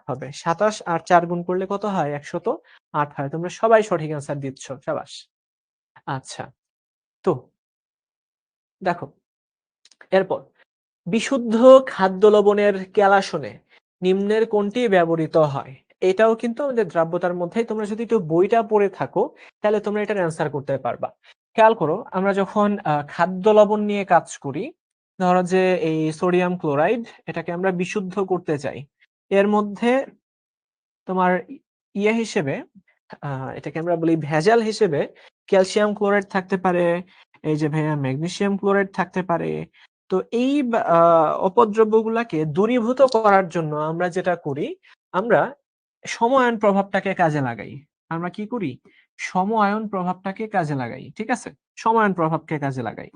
হবে। ২৭ আর ৪ গুণ করলে কত হয়? ১০৮ হয়। তোমরা সবাই সঠিক অ্যান্সার দিচ্ছ। শাবাশ। আচ্ছা। তো দেখো, এরপর বিশুদ্ধ খাদ্য লবণের কেলাসনে নিম্নের কোনটি ব্যবহৃত হয়? এটাও কিন্তু আমাদের দ্রাব্যতার মধ্যেই। তোমরা যদি একটু বইটা পড়ে থাকো তাহলে তোমরা এটার অ্যান্সার করতে পারবা। খেয়াল করো, আমরা যখন খাদ্য লবণ নিয়ে কাজ করি, ধরো যে এই সোডিয়াম ক্লোরাইড এটাকে আমরা বিশুদ্ধ করতে চাই। এর মধ্যে তোমার ইয়ে হিসেবে এটাকে আমরা বলি ভেজাল হিসেবে ক্যালসিয়াম ক্লোরাইড থাকতে পারে, এই যে ভাইয়া ম্যাগনেসিয়াম ক্লোরাইড থাকতে পারে। তো এই অপদ্রব্যগুলাকে দূরীভূত করার জন্য আমরা যেটা করি, আমরা সম-আয়ন প্রভাবটাকে কাজে লাগাই। আমরা কি করি? সম-আয়ন প্রভাবটাকে কাজে লাগাই। ঠিক আছে? সম-আয়ন প্রভাবকে কাজে লাগাই।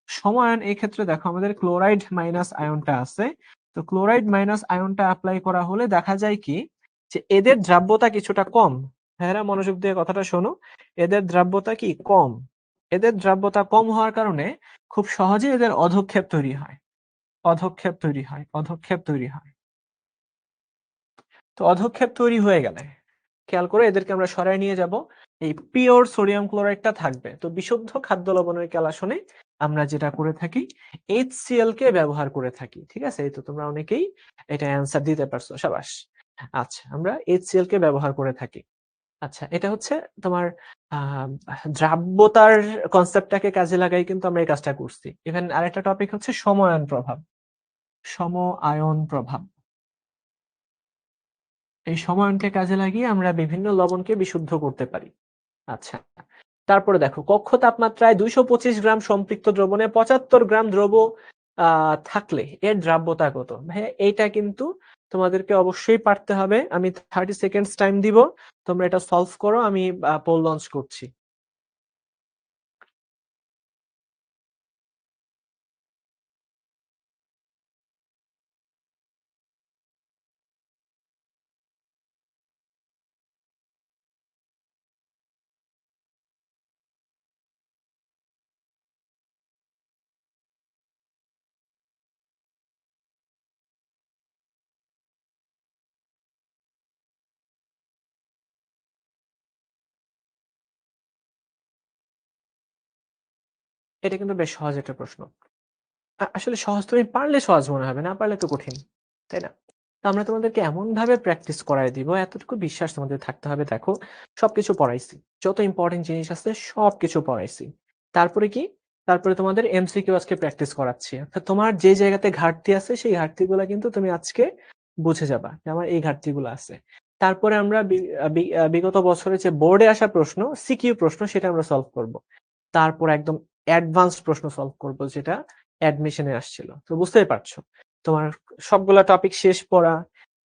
সম-আয়ন এই ক্ষেত্রে দেখো আমাদের ক্লোরাইড মাইনাস আয়নটা আছে। তো ক্লোরাইড মাইনাস আয়নটা এপ্লাই করা হলে দেখা যায় কি যে এদের দ্রাব্যতা কিছুটা কম। ভাইয়েরা মনোযোগ দিয়ে কথাটা শোনো। এদের দ্রাব্যতা কি? কম। এদের দ্রাব্যতা কম হওয়ার কারণে খুব সহজে এদের অধঃক্ষেপ তৈরি হয়। অধঃক্ষেপ তৈরি হয়। অধঃক্ষেপ তৈরি হয়। তো অধঃক্ষেপ তৈরি হয়ে গেলে খেয়াল করে এদেরকে আমরা সরায় নিয়ে যাব। এই পিওর সোডিয়াম ক্লোরাইডটা থাকবে। তো বিশুদ্ধ খাদ্য লবণের কেলাসনে আমরা যেটা করে থাকি HCl কে ব্যবহার করে থাকি। ঠিক আছে? এই তো তোমরা অনেকেই এটা অ্যান্সার দিতে পারছো। শাবাশ। আচ্ছা, আমরা HCl কে ব্যবহার করে থাকি। আচ্ছা, এটা হচ্ছে তোমার আ দ্রাব্যতার কনসেপ্টটাকে কাজে লাগাই কিন্তু আমরা এই কাজটা করছি। ইভেন আরেকটা টপিক হচ্ছে সম-আয়ন প্রভাব। সম-আয়ন প্রভাব। এই সম-আয়নকে কাজে লাগিয়ে আমরা বিভিন্ন লবণকে বিশুদ্ধ করতে পারি। আচ্ছা। তারপরে দেখো, কক্ষ তাপমাত্রায় ২২৫ গ্রাম সম্পৃক্ত দ্রবণে ৭৫ গ্রাম দ্রব থাকলে এর দ্রাব্যতা কত? ভাইয়া এইটা কিন্তু তোমাদেরকে অবশ্যই পারতে হবে। আমি 30 সেকেন্ডস টাইম দিব। তোমরা এটা সলভ করো। আমি পোল লঞ্চ করছি। এটা কিন্তু বেশ সহজ একটা প্রশ্ন। আসলে সহজ তুমি পারলে সহজ মনে হবে, না পারলে তো কঠিন। তাই না? আমরা তোমাদেরকে এমনভাবে প্র্যাকটিস করায় দিব, এতটুকু বিশ্বাস তোমাদের থাকতে হবে। দেখো, সবকিছু পড়াইছি। যত ইম্পোর্টেন্ট জিনিস আছে সবকিছু পড়াইছি। তারপরে কি? তারপরে তোমাদের এমসিকিউ আজকে প্র্যাকটিস করাচ্ছি। অর্থাৎ তোমার যে জায়গাতে ঘাটতি আছে সেই ঘাটতিগুলা কিন্তু তুমি আজকে বুঝে যাবা যে আমার এই ঘাটতিগুলো আছে। তারপরে আমরা বিগত বছরে যে বোর্ডে আসা প্রশ্ন, সিকিউ প্রশ্ন সেটা আমরা সলভ করব। তারপর একদম অ্যাডভান্সড প্রশ্ন সলভ করব যেটা অ্যাডমিশনে আসছিল। তো বুঝতেই পারছো। তোমার সবগুলা টপিক শেষ পড়া,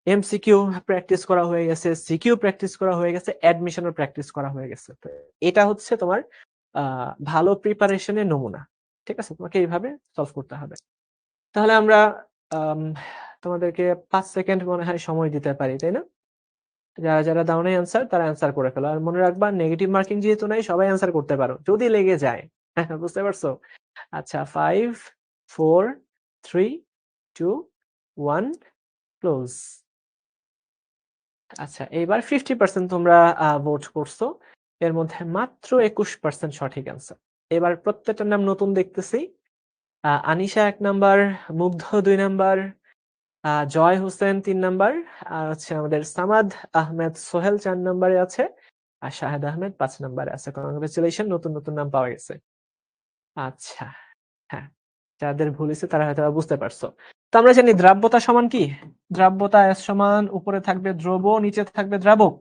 এমসিকিউ প্র্যাকটিস করা হয়ে গেছে, সিকিউ প্র্যাকটিস করা হয়ে গেছে, অ্যাডমিশনের প্র্যাকটিস করা হয়ে গেছে। তো এটা হচ্ছে তোমার ভালো প্রিপারেশনের নমুনা। ঠিক আছে? তোমাকে এইভাবে সলভ করতে হবে। তাহলে আমরা আম তোমাদেরকে ৫ সেকেন্ড মনে হয় সময় দিতে পারি, তাই না? যারা দাও নাই অ্যান্সার তারা অ্যান্সার করে ফেলো। আর মনে রাখবা নেগেটিভ মার্কিং যেহেতু নাই সবাই অ্যান্সার করতে পারো। যদি লেগে যায়। বুঝতে পারছো? আচ্ছা 5, 4, 3, 2, 1 ক্লোজ। আচ্ছা এইবার 50% তোমরা ভোট করছো। এর মধ্যে মাত্র 21% সঠিক অ্যান্সার। এবার প্রত্যেকটার নাম নতুন দেখতেছি। আনিশা ১ নাম্বার, মুগ্ধ ২ নাম্বার, জয় হোসেন ৩ নাম্বার, আর হচ্ছে আমাদের সামাদ আহমেদ সোহেল ৪ নাম্বারে আছে, আর শাহেদ আহমেদ ৫ নাম্বারে আছে। কংগ্রেচুলেশন, নতুন নতুন নাম পাওয়া গেছে। আচ্ছা, হ্যাঁ, যাদের ভুল হয়েছে তারা হয়তো বুঝতে পারছো। তো আমরা জানি দ্রাব্যতা সমান কি? দ্রাব্যতা S সমান উপরে থাকবে দ্রব, নিচে থাকবে দ্রাবক।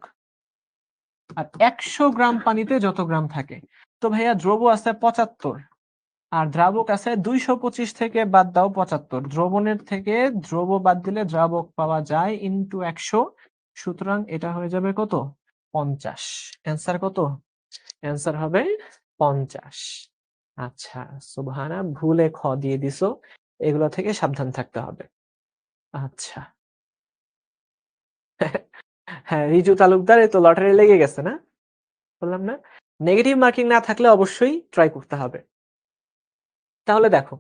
আর ১০০ গ্রাম পানিতে যত গ্রাম থাকে। তো ভাইয়া দ্রব আছে ৭৫ আর দ্রাবক আছে ২২৫ থেকে বাদ দাও ৭৫। দ্রবণের থেকে দ্রব বাদ দিলে দ্রাবক পাওয়া যায় ইনটু ১০০। সুতরাং এটা হয়ে যাবে কত? ৫০। অ্যান্সার কত? অ্যান্সার হবে ৫০। আচ্ছা, সুবহানা, ভুলে খ দিয়ে দিছো। এগুলো থেকে সাবধান থাকতে হবে। আচ্ছা। হ্যাঁ, রিজু তালুকদার এই তো লটারি লেগে গেছে না? বললাম না? নেগেটিভ মার্কিং না থাকলে অবশ্যই ট্রাই করতে হবে। তাহলে দেখো,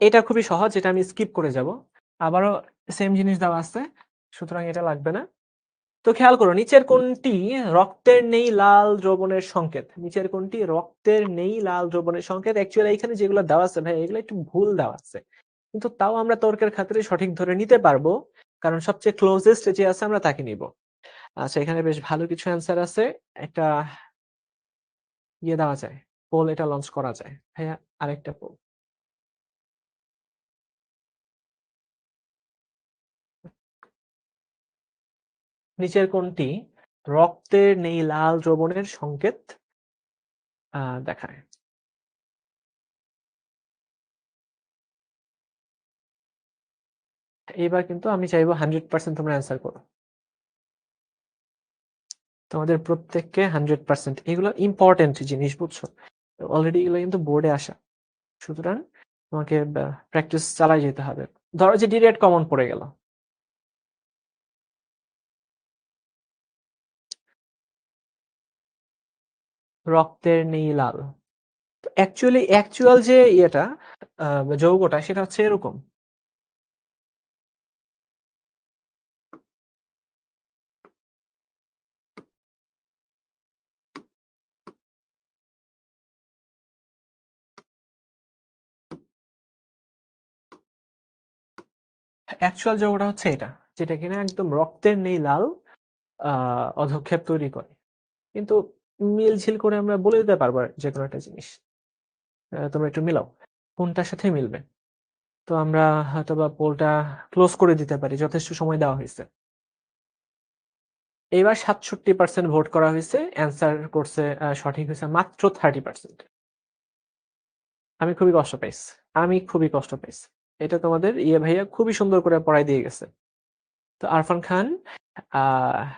এটা খুবই সহজ, এটা আমি স্কিপ করে যাব। আবারও সেম জিনিস দেওয়া আছে, সুতরাং এটা লাগবে না। তো খেয়াল করো, নিচের কোনটি রক্তের নেই লাল দ্রবণের সংকেত? নিচের কোনটি রক্তের নেই লাল দ্রবণের সংকেত? অ্যাকচুয়ালি এখানে যেগুলো দেওয়া আছে ভাই এগুলো একটু ভুল দেওয়া আছে, কিন্তু তাও আমরা তর্কের খাতিরে সঠিক ধরে নিতে পারবো, কারণ সবচেয়ে ক্লোজেস্ট যে আছে আমরা তাকে নিব। আচ্ছা, এখানে বেশ ভালো কিছু অ্যান্সার আছে। একটা ইয়ে দেওয়া যায়, পোল এটা লঞ্চ করা যায় ভাইয়া, আরেকটা পোল। নিচের কোনটি রক্তের নেই লাল দ্রবণের সংকেত দেখায়? এবার কিন্তু আমি চাইবো 100% তোমরা অ্যান্সার করো। তোমাদের প্রত্যেককে 100%। এগুলো ইম্পর্টেন্ট জিনিস, বুঝছো? অলরেডি এগুলো কিন্তু বোর্ডে আসা। সুতরাং তোমাকে প্র্যাকটিস চালাই যেতে হবে। ধরো যে ডিরেক্ট কমন পড়ে গেল। রক্তের নেই লাল। অ্যাকচুয়াল যে ইয়েটা যৌগটা সেটা হচ্ছে এরকম। অ্যাকচুয়াল যৌগটা হচ্ছে এটা, যেটা কিনা একদম রক্তের নেই লাল অধক্ষেপ তৈরি করে। কিন্তু মিলঝিল করে আমরা বলে দিতে পারবো যে কোনো একটা জিনিস। তোমরা একটু মিলাও কোনটার সাথে মিলবে। তো আমরা হয়তোবা পোলটা ক্লোজ করে দিতে পারি, যথেষ্ট সময় দেওয়া হয়েছে। এবার ৬৭% ভোট করা হয়েছে, অ্যান্সার করছে সঠিক হয়েছে মাত্র 30%। আমি খুবই কষ্ট পাইছি। আমি খুবই কষ্ট পাইছি। এটা তোমাদের ইয়ে ভাইয়া খুবই সুন্দর করে পড়ায় দিয়ে গেছে। তো Arfan Khan,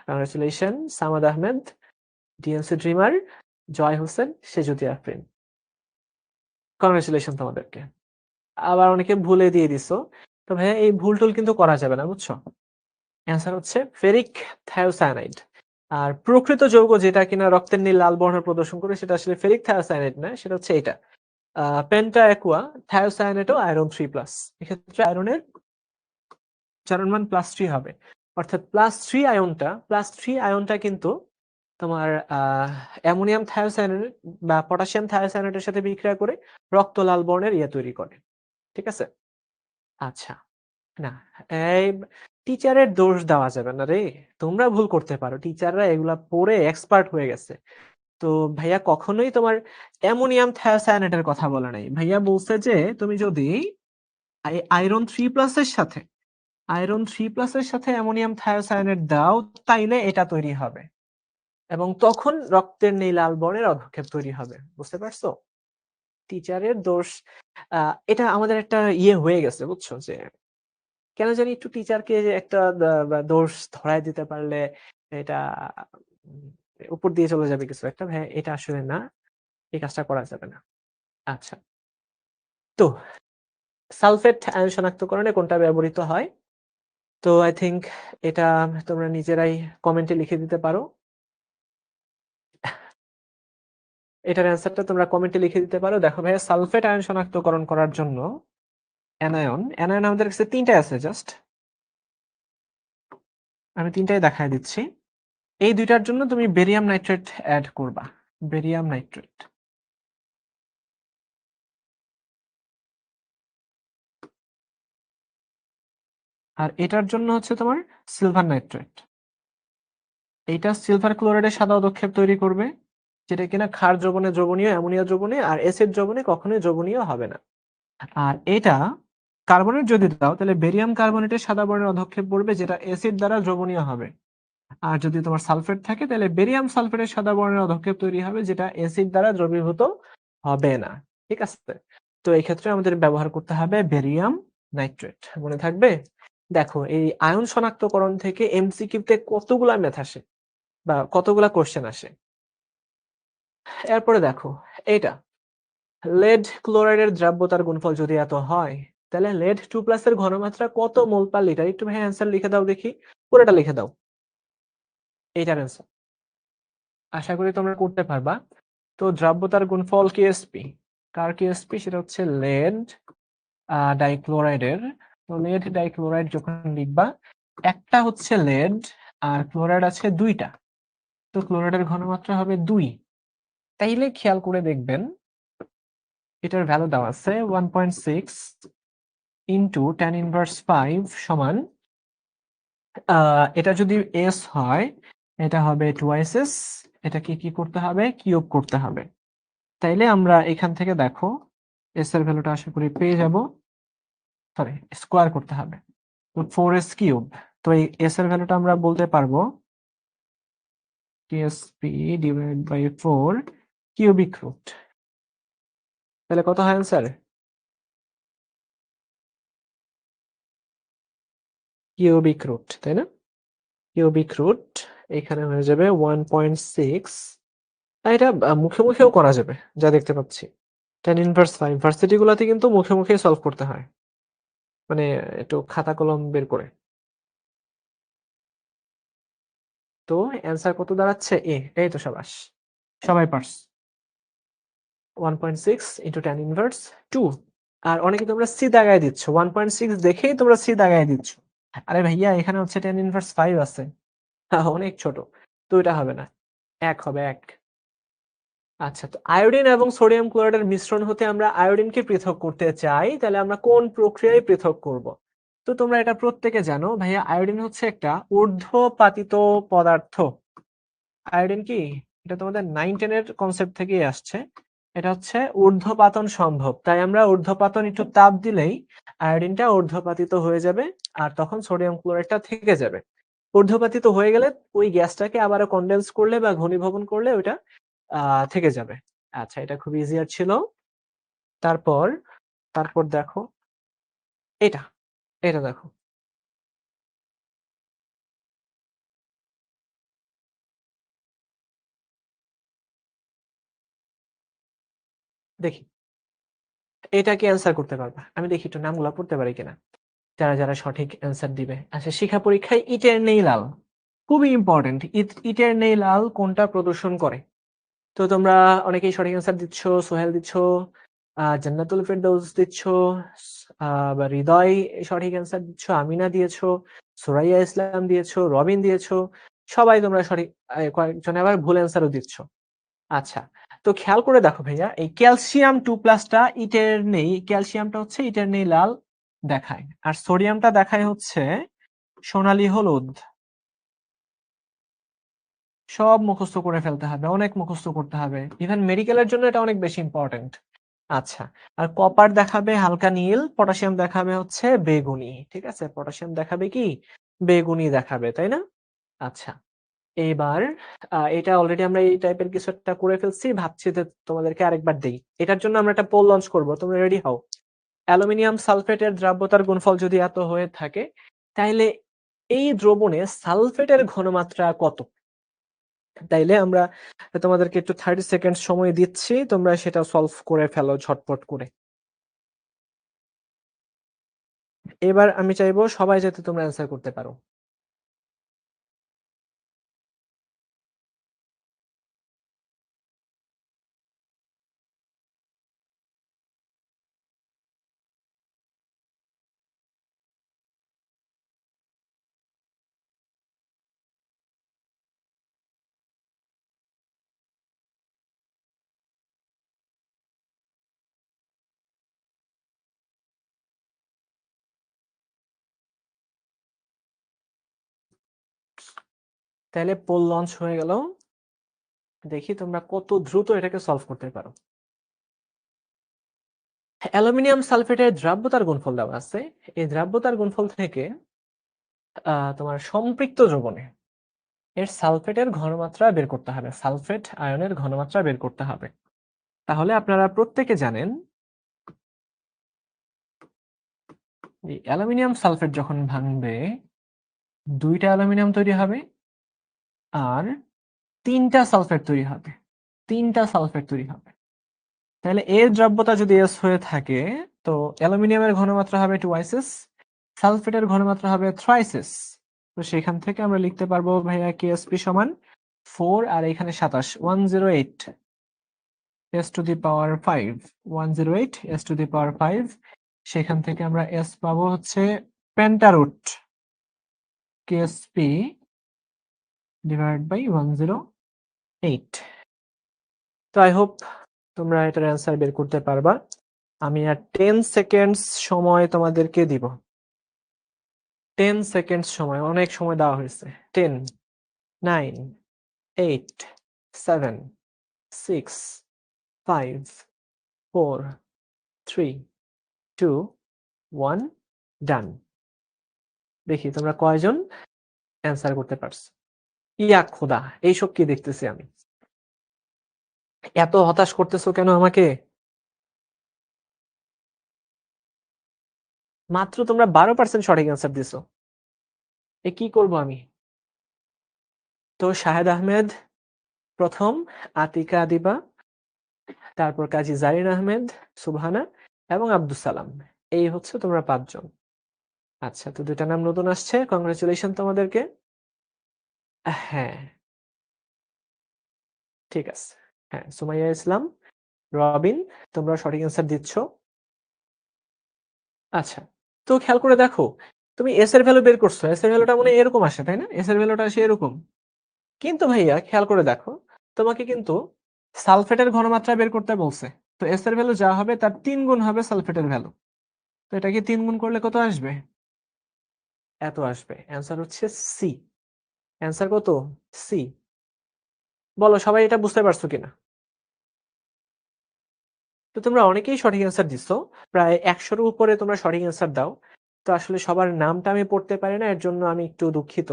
congratulation, Samad Ahmed, DMC dreamer, Joy Hossain, Sejuti Afrin. Congratulation তোমাদেরকে। আবার অনেকে ভুলে দিয়ে দিছো। তো ভাইয়া এই ভুল টুল কিন্তু করা যাবে না, বুঝছো? অ্যান্সার হচ্ছে ফেরিক থায়োসায়ানাইড। আর প্রকৃত যৌগ যেটা কিনা রক্তের নীল লাল বর্ণ প্রদর্শন করে সেটা আসলে ফেরিক থায়োসায়ানাইড না, সেটা হচ্ছে এটা পেন্টা অ্যাকুয়া থায়োসায়ানেট ও আয়রন 3+। এক্ষেত্রে আয়রনের চারণ মান +3 হবে। অর্থাৎ +3 আয়নটা কিন্তু তোমার অ্যামোনিয়াম থায়োসায়ানেট বা পটাশিয়াম থায়োসায়ানেটের সাথে বিক্রিয়া করে রক্ত লাল বর্ণের ইয়ে তৈরি করে। ঠিক আছে? আচ্ছা, না, এই টিচারের দোষ দেওয়া যাবে না রে। তোমরা ভুল করতে পারো। টিচাররা এগুলা পড়ে এক্সপার্ট হয়ে গেছে। তো ভাইয়া কখনোই তোমার অ্যামোনিয়াম থায়োসায়ানেটের কথা বলে নাই। ভাইয়া বলছে যে তুমি যদি আয়রন 3+ এর সাথে অ্যামোনিয়াম থায়োসায়ানেট দাও তাইলে এটা তৈরি হবে। এবং তখন রক্তের নীল লাল বর্ণের অধঃক্ষেপ তৈরি হবে। বুঝতে পারছো? টিচারের দোষ এটা আমাদের একটা হয়ে গেছে বুঝছো? যে কেন জানি একটু টিচারকে একটা দোষ ধরায় দিতে পারলে এটা উম উপর দিয়ে চলে যাবে কিছু একটা। ভাইয়া এটা আসলে না। এই কাজটা করা যাবে না। আচ্ছা। তো সালফেট আয়ন শনাক্তকরণে কোনটা ব্যবহৃত হয়? তো আই থিংক এটা তোমরা নিজেরাই কমেন্টে লিখে দিতে পারো। এটার অ্যান্সারটা তোমরা কমেন্টে লিখে দিতে পারো। দেখো ভাইয়া সালফেট আয়ন শনাক্তকরণ করার জন্য অ্যানায়ন আমাদের কাছে ৩ টাই আছে জাস্ট। আমি ৩ টাই দেখায় দিচ্ছি। এই ২ টার জন্য তুমি বেরিয়াম নাইট্রেট এড করবা। Barium nitrate. আর এটার জন্য হচ্ছে তোমার সিলভার নাইট্রেট। এইটা সিলভার ক্লোরাইডের সাদা অধঃক্ষেপ তৈরি করবে, যেটা কিনা ক্ষার দ্রবণে দ্রবণীয়, অ্যামোনিয়া দ্রবণে আর এসিড দ্রবণে কখনোই দ্রবণীয় হবে না। আর এটা কার্বনেট যদি দাও তাহলে বেরিয়াম কার্বনেটের সাদা বর্ণের অধঃক্ষেপ পড়বে, যেটা এসিড দ্বারা দ্রবণীয় হবে। আর যদি তোমার সালফেট থাকে তাহলে বেরিয়াম সালফেটের সাদা বর্ণের অধঃক্ষেপ তৈরি হবে, যেটা অ্যাসিড দ্বারা দ্রবীভূত হবে না। ঠিক আছে? তো এই ক্ষেত্রে আমাদের ব্যবহার করতে হবে বেরিয়াম নাইট্রেট। মনে থাকবে? দেখো এই আয়ন শনাক্তকরণ থেকে এমসিকিউতে কতগুলা ম্যাথ আসে বা কতগুলা কোশ্চেন আসে। এরপরে দেখো এইটা লেড ক্লোরাইডের দ্রাব্যতার গুণফল যদি এত হয় তাহলে লেড 2+ এর ঘনমাত্রা কত মোল পার লিটার? একটু ভাই অ্যান্সার লিখে দাও দেখি, পুরোটা লিখে দাও। এইটার অ্যান্সার আশা করি তোমরা করতে পারবা। তো দ্রাব্যতার গুণফল কেএসপি, কার কেএসপি? সেটা হচ্ছে লেড ডাইক্লোরাইডের। তো লেড ডাইক্লোরাইড যখন লিখবা, একটা হচ্ছে লেড আর ক্লোরাইড আছে 2টা, তো ক্লোরাইডের ঘনমাত্রা হবে 2। তাইলে খেয়াল করে দেখবেন এটার ভ্যালু দেওয়া আছে 1.6 ইন্টু tan ইনভার্স 5 সমান এটা যদি এস হয় এটা হবে 2s, এটাকে কি করতে হবে? কিউব করতে হবে। তাইলে আমরা এখান থেকে দেখো এস এর ভ্যালুটা আশা করি পেয়ে যাব। সরি, স্কোয়ার করতে হবে। তো 4s কিউব। তো এই এস এর ভ্যালুটা আমরা বলতে পারবো TSP divide by 4 cubic root. তাহলে কত হয় অ্যান্সার? কিউবিক রুট, তাই না? কিউবিক রুট এখানে হয়ে যাবে 1.6। এটা মুখে মুখেও করা যাবে যা দেখতে পাচ্ছি। tan ইনভার্স 5 ভার্সিটি গুলাতে কিন্তু মুখে মুখে সলভ করতে হয়, মানে একটু খাতা কলম বের করে। তো অ্যান্সার কত দাঁড়াচ্ছে? এই তো সাবাস, সবাই পারস। 1.6 ইন্টু tan ইনভার্স 2। আর অনেকে তোমরা সি দাগায় দিচ্ছ, 1.6 দেখেই তোমরা সি দাগায় দিচ্ছ। আরে ভাইয়া এখানে হচ্ছে tan ইনভার্স 5 আছে, অনেক ছোট, তো এটা হবে না, 1 হবে 1। আচ্ছা, তো আয়োডিন এবং সোডিয়াম ক্লোরাইডের মিশ্রণ হতে আমরা আয়োডিনকে পৃথক করতে চাই, তাহলে আমরা কোন প্রক্রিয়ায় পৃথক করব? তো তোমরা এটা প্রত্যেকে জানো ভাইয়া, আয়োডিন হচ্ছে একটা ঊর্ধ্বপাতিত পদার্থ। আয়োডিন কি? এটা তোমাদের 9-10 এর কনসেপ্ট থেকেই আসছে। এটা হচ্ছে ঊর্ধ্বপাতন সম্ভব, তাই আমরা ঊর্ধ্বপাতন একটু তাপ দিলেই আয়োডিনটা ঊর্ধ্বপাতিত হয়ে যাবে আর তখন সোডিয়াম ক্লোরাইডটা থেকে যাবে। ঊর্ধ্বপাতিত হয়ে গেলে ওই গ্যাসটাকে আবারও কনডেন্স করলে বা ঘনীভবন করলে ওইটা থেকে যাবে। আচ্ছা, এটা খুব ইজিয়ার ছিল। তারপর তারপর দেখো এটা, এটা দেখো। দেখি এটা কি অ্যান্সার করতে পারবা? আমি দেখি একটু নামগুলো পড়তে পারি কিনা, যারা যারা সঠিক অ্যান্সার দিবে। আচ্ছা, শিক্ষা পরীক্ষায় ইটের নেই লাল, খুবই ইম্পর্টেন্ট। ইটের নেই লাল কোনটা প্রদর্শন করে? তো তোমরা অনেকেই সঠিক অ্যান্সার দিচ্ছ। সোহেল দিচ্ছ, জান্নাতুল ফেরদৌস দিচ্ছ, বা হৃদয় সঠিক অ্যান্সার দিচ্ছ, আমিনা দিয়েছো, সুরাইয়া ইসলাম দিয়েছো, রবিন দিয়েছো। সবাই তোমরা সঠিক, কয়েকজন আবার ভুল অ্যান্সারও দিচ্ছ। আচ্ছা, তো খেয়াল করে দেখো ভাইয়া, এই ক্যালসিয়াম 2+টা ইটের নেই, ক্যালসিয়ামটা হচ্ছে ইটের নেই লাল দেখায়, আর সোডিয়ামটা দেখায় হচ্ছে সোনালী হলুদ। সব মুখস্থ করে ফেলতে হবে, অনেক মুখস্থ করতে হবে। ইভেন মেডিকেলের জন্য এটা অনেক বেশি ইম্পর্টেন্ট। আচ্ছা, আর কপার দেখাবে হালকা নীল, পটাশিয়াম দেখাবে হচ্ছে বেগুনি। ঠিক আছে, পটাশিয়াম দেখাবে কি বেগুনি দেখাবে, তাই না? আচ্ছা, এইবার এটা অলরেডি আমরা এই টাইপের কিছু একটা করে ফেলছি, ভাবছি যে তোমাদেরকে আরেকবার দেই। এটার জন্য আমরা একটা পোল লঞ্চ করব, তোমরা রেডি হও। অ্যালুমিনিয়াম সালফেটের দ্রাব্যতার গুণফল যদি এত হয়ে থাকে, তাইলে এই দ্রবণে সালফেটের ঘনমাত্রা কত? তাইলে আমরা তোমাদেরকে একটু 30 সেকেন্ড সময় দিচ্ছি, তোমরা সেটা সলভ করে ফেলো ঝটপট করে। এবার আমি চাইবো সবাই যাতে তোমরা অ্যান্সার করতে পারো। তাহলে পোল লঞ্চ হয়ে গেল, দেখি তোমরা কত দ্রুত এটাকে সলভ করতে পারো। অ্যালুমিনিয়াম সালফেটের দ্রাব্যতার গুণফল দেওয়া আছে। এই দ্রাব্যতার গুণফল থেকে তোমার সম্পৃক্ত দ্রবণে এর সালফেটের ঘনমাত্রা বের করতে হবে, সালফেট আয়নের ঘনমাত্রা বের করতে হবে। তাহলে আপনারা প্রত্যেকে জানেন এই অ্যালুমিনিয়াম সালফেট যখন ভাঙবে, দুইটা অ্যালুমিনিয়াম তৈরি হবে আর তিনটা সালফেট তৈরি হবে, তিনটা সালফেট তৈরি হবে। তাহলে এর দ্রব্যতা যদি এস হয়ে থাকে, তো অ্যালুমিনিয়ামের ঘনমাত্রা হবে 2s, সালফেটের ঘনমাত্রা হবে 3s। তো সেখান থেকে আমরা লিখতে পারবো ভাইয়া কেএসপি সমান 4 আর এখানে 27, 108 s to the power 5, 108 s to the power 5। সেখান থেকে আমরা s পাবো হচ্ছে পেন্টারুট কেএসপি ডিভাইড বাই 108। তো আই হোপ তোমরা এটার অ্যান্সার বের করতে পারবা। আমি আর 10 সেকেন্ডস সময় তোমাদেরকে দিব। 10 সেকেন্ডস সময়, অনেক সময় দেওয়া হয়েছে। 10, 9, 8, 7, 6, 5, 4, 3, 2, 1, ডান। দেখি তোমরা কয়জন অ্যান্সার করতে পারছো। ইয়া খোদা, এইসব কি দেখতেছি আমি। এত হতাশ করতেছো কেন আমাকে? মাত্র তোমরা 12% সঠিক অ্যান্সার দিছো। এ কি করব আমি? তো শাহেদ আহমেদ প্রথম, আতিকা দিবা, তারপর কাজী জারিন আহমেদ, সুবহানা এবং আব্দুস সালাম। এই হচ্ছে তোমরা 5 জন। আচ্ছা, তো 2টা নাম নতুন আসছে, কংগ্রাচুলেশন তোমাদেরকে। হ্যাঁ, ঠিক আছে। হ্যাঁ, সুমাইয়া ইসলাম, রবিন, তোমরা সঠিক অ্যান্সার দিচ্ছ। আচ্ছা, তো খেয়াল করে দেখো, তুমি এস এর ভ্যালু বের করছো, এস এর ভ্যালুটা মনে হয় এরকম আসে, তাই না? এস এর ভ্যালুটা আসে এরকম। কিন্তু ভাইয়া খেয়াল করে দেখো, তোমাকে কিন্তু সালফেটের ঘনমাত্রা বের করতে বলছে। তো এস এর ভ্যালু যা হবে তার 3 গুণ হবে সালফেটের ভ্যালু। তো এটাকে 3 গুণ করলে কত আসবে? এত আসবে। অ্যান্সার হচ্ছে সি। অ্যান্সার কত? সি। বলো সবাই এটা বুঝতে পারছো কিনা? তো তোমরা অনেকেই সঠিক অ্যান্সার দিছো, প্রায় 100-এর উপরে তোমরা সঠিক অ্যান্সার দাও। তো আসলে সবার নামটা আমি পড়তে পারি না, এর জন্য আমি একটু দুঃখিত।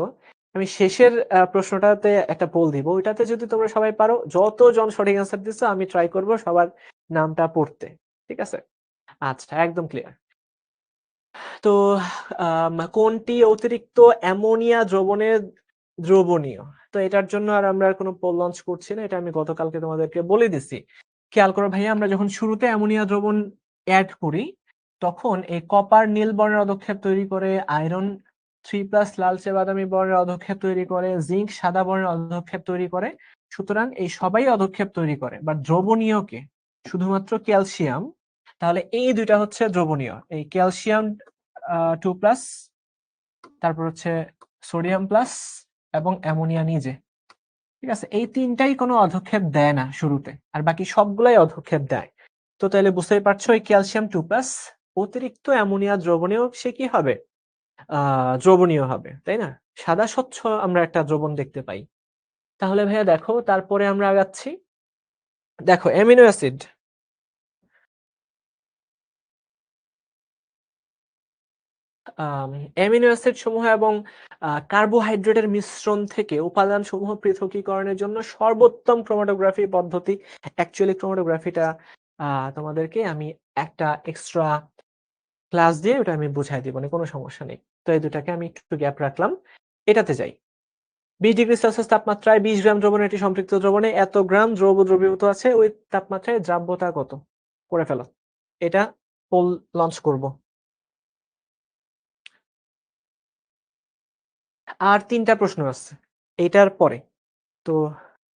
আমি শেষের প্রশ্নটাতে একটা পোল দিব, ওইটাতে যদি তোমরা সবাই পারো, যতজন সঠিক অ্যান্সার দিছো আমি ট্রাই করব সবার নামটা পড়তে। ঠিক আছে? আচ্ছা, একদম ক্লিয়ার। তো কোনটি অতিরিক্ত অ্যামোনিয়া দ্রবণে দ্রবণীয়? তো এটার জন্য আর আমরা কোনো পোল লঞ্চ করছি না, এটা আমি গতকালকে তোমাদেরকে বলে দিছি। খেয়াল করো ভাইয়া, আমরা যখন শুরুতে অ্যামোনিয়া দ্রবণ অ্যাড করি, তখন এই কপার নীল বর্ণের অধক্ষেপ তৈরি করে, আয়রন 3+ লালচে বাদামি বর্ণের অধক্ষেপ তৈরি করে, জিঙ্ক সাদা বর্ণের অধক্ষেপ তৈরি করে। সুতরাং এই সবাই অধক্ষেপ তৈরি করে, বা দ্রবণীয় কে? শুধুমাত্র ক্যালসিয়াম। তাহলে এই দুইটা হচ্ছে দ্রবণীয়, এই ক্যালসিয়াম 2+, তারপর হচ্ছে সোডিয়াম প্লাস এবং অ্যামোনিয়া নিজে। ঠিক আছে, এই তিনটাই কোনো অধক্ষেপ দেয় না শুরুতে, আর বাকি সবগুলাই অধক্ষেপ দেয়। তো তাহলে বুঝতেই পারছো, এই ক্যালসিয়াম 2+ অতিরিক্ত অ্যামোনিয়া দ্রবণীয়, সে কি হবে? দ্রবণীয় হবে, তাই না? সাদা স্বচ্ছ আমরা একটা দ্রবণ দেখতে পাই। তাহলে ভাইয়া দেখো তারপরে আমরা আগাচ্ছি। দেখো অ্যামিনো অ্যাসিড অ্যামিনো অ্যাসিড সমূহ এবং কার্বোহাইড্রেটের মিশ্রণ থেকে উপাদানসমূহ পৃথকীকরণের জন্য সর্বোত্তম ক্রোমাটোগ্রাফি পদ্ধতি অ্যাকচুয়ালি ক্রোমাটোগ্রাফিটা তোমাদেরকে আমি একটা এক্সট্রা ক্লাস দিয়ে ওটা আমি বুঝাই দিব না, কোনো সমস্যা নেই। তো এই দুটাকে আমি একটু গ্যাপ রাখলাম। এটাতে যাই। 20 ডিগ্রি সেলসিয়াস তাপমাত্রায় 20 গ্রাম দ্রবণে এটি সম্পৃক্ত দ্রবণে এত গ্রাম দ্রব দ্রবীভূত আছে। ওই তাপমাত্রায় দ্রাব্যতা কত? করে ফেলো। এটা পোল লঞ্চ করব। আর ৩ টা প্রশ্ন আছে এইটার পরে। তো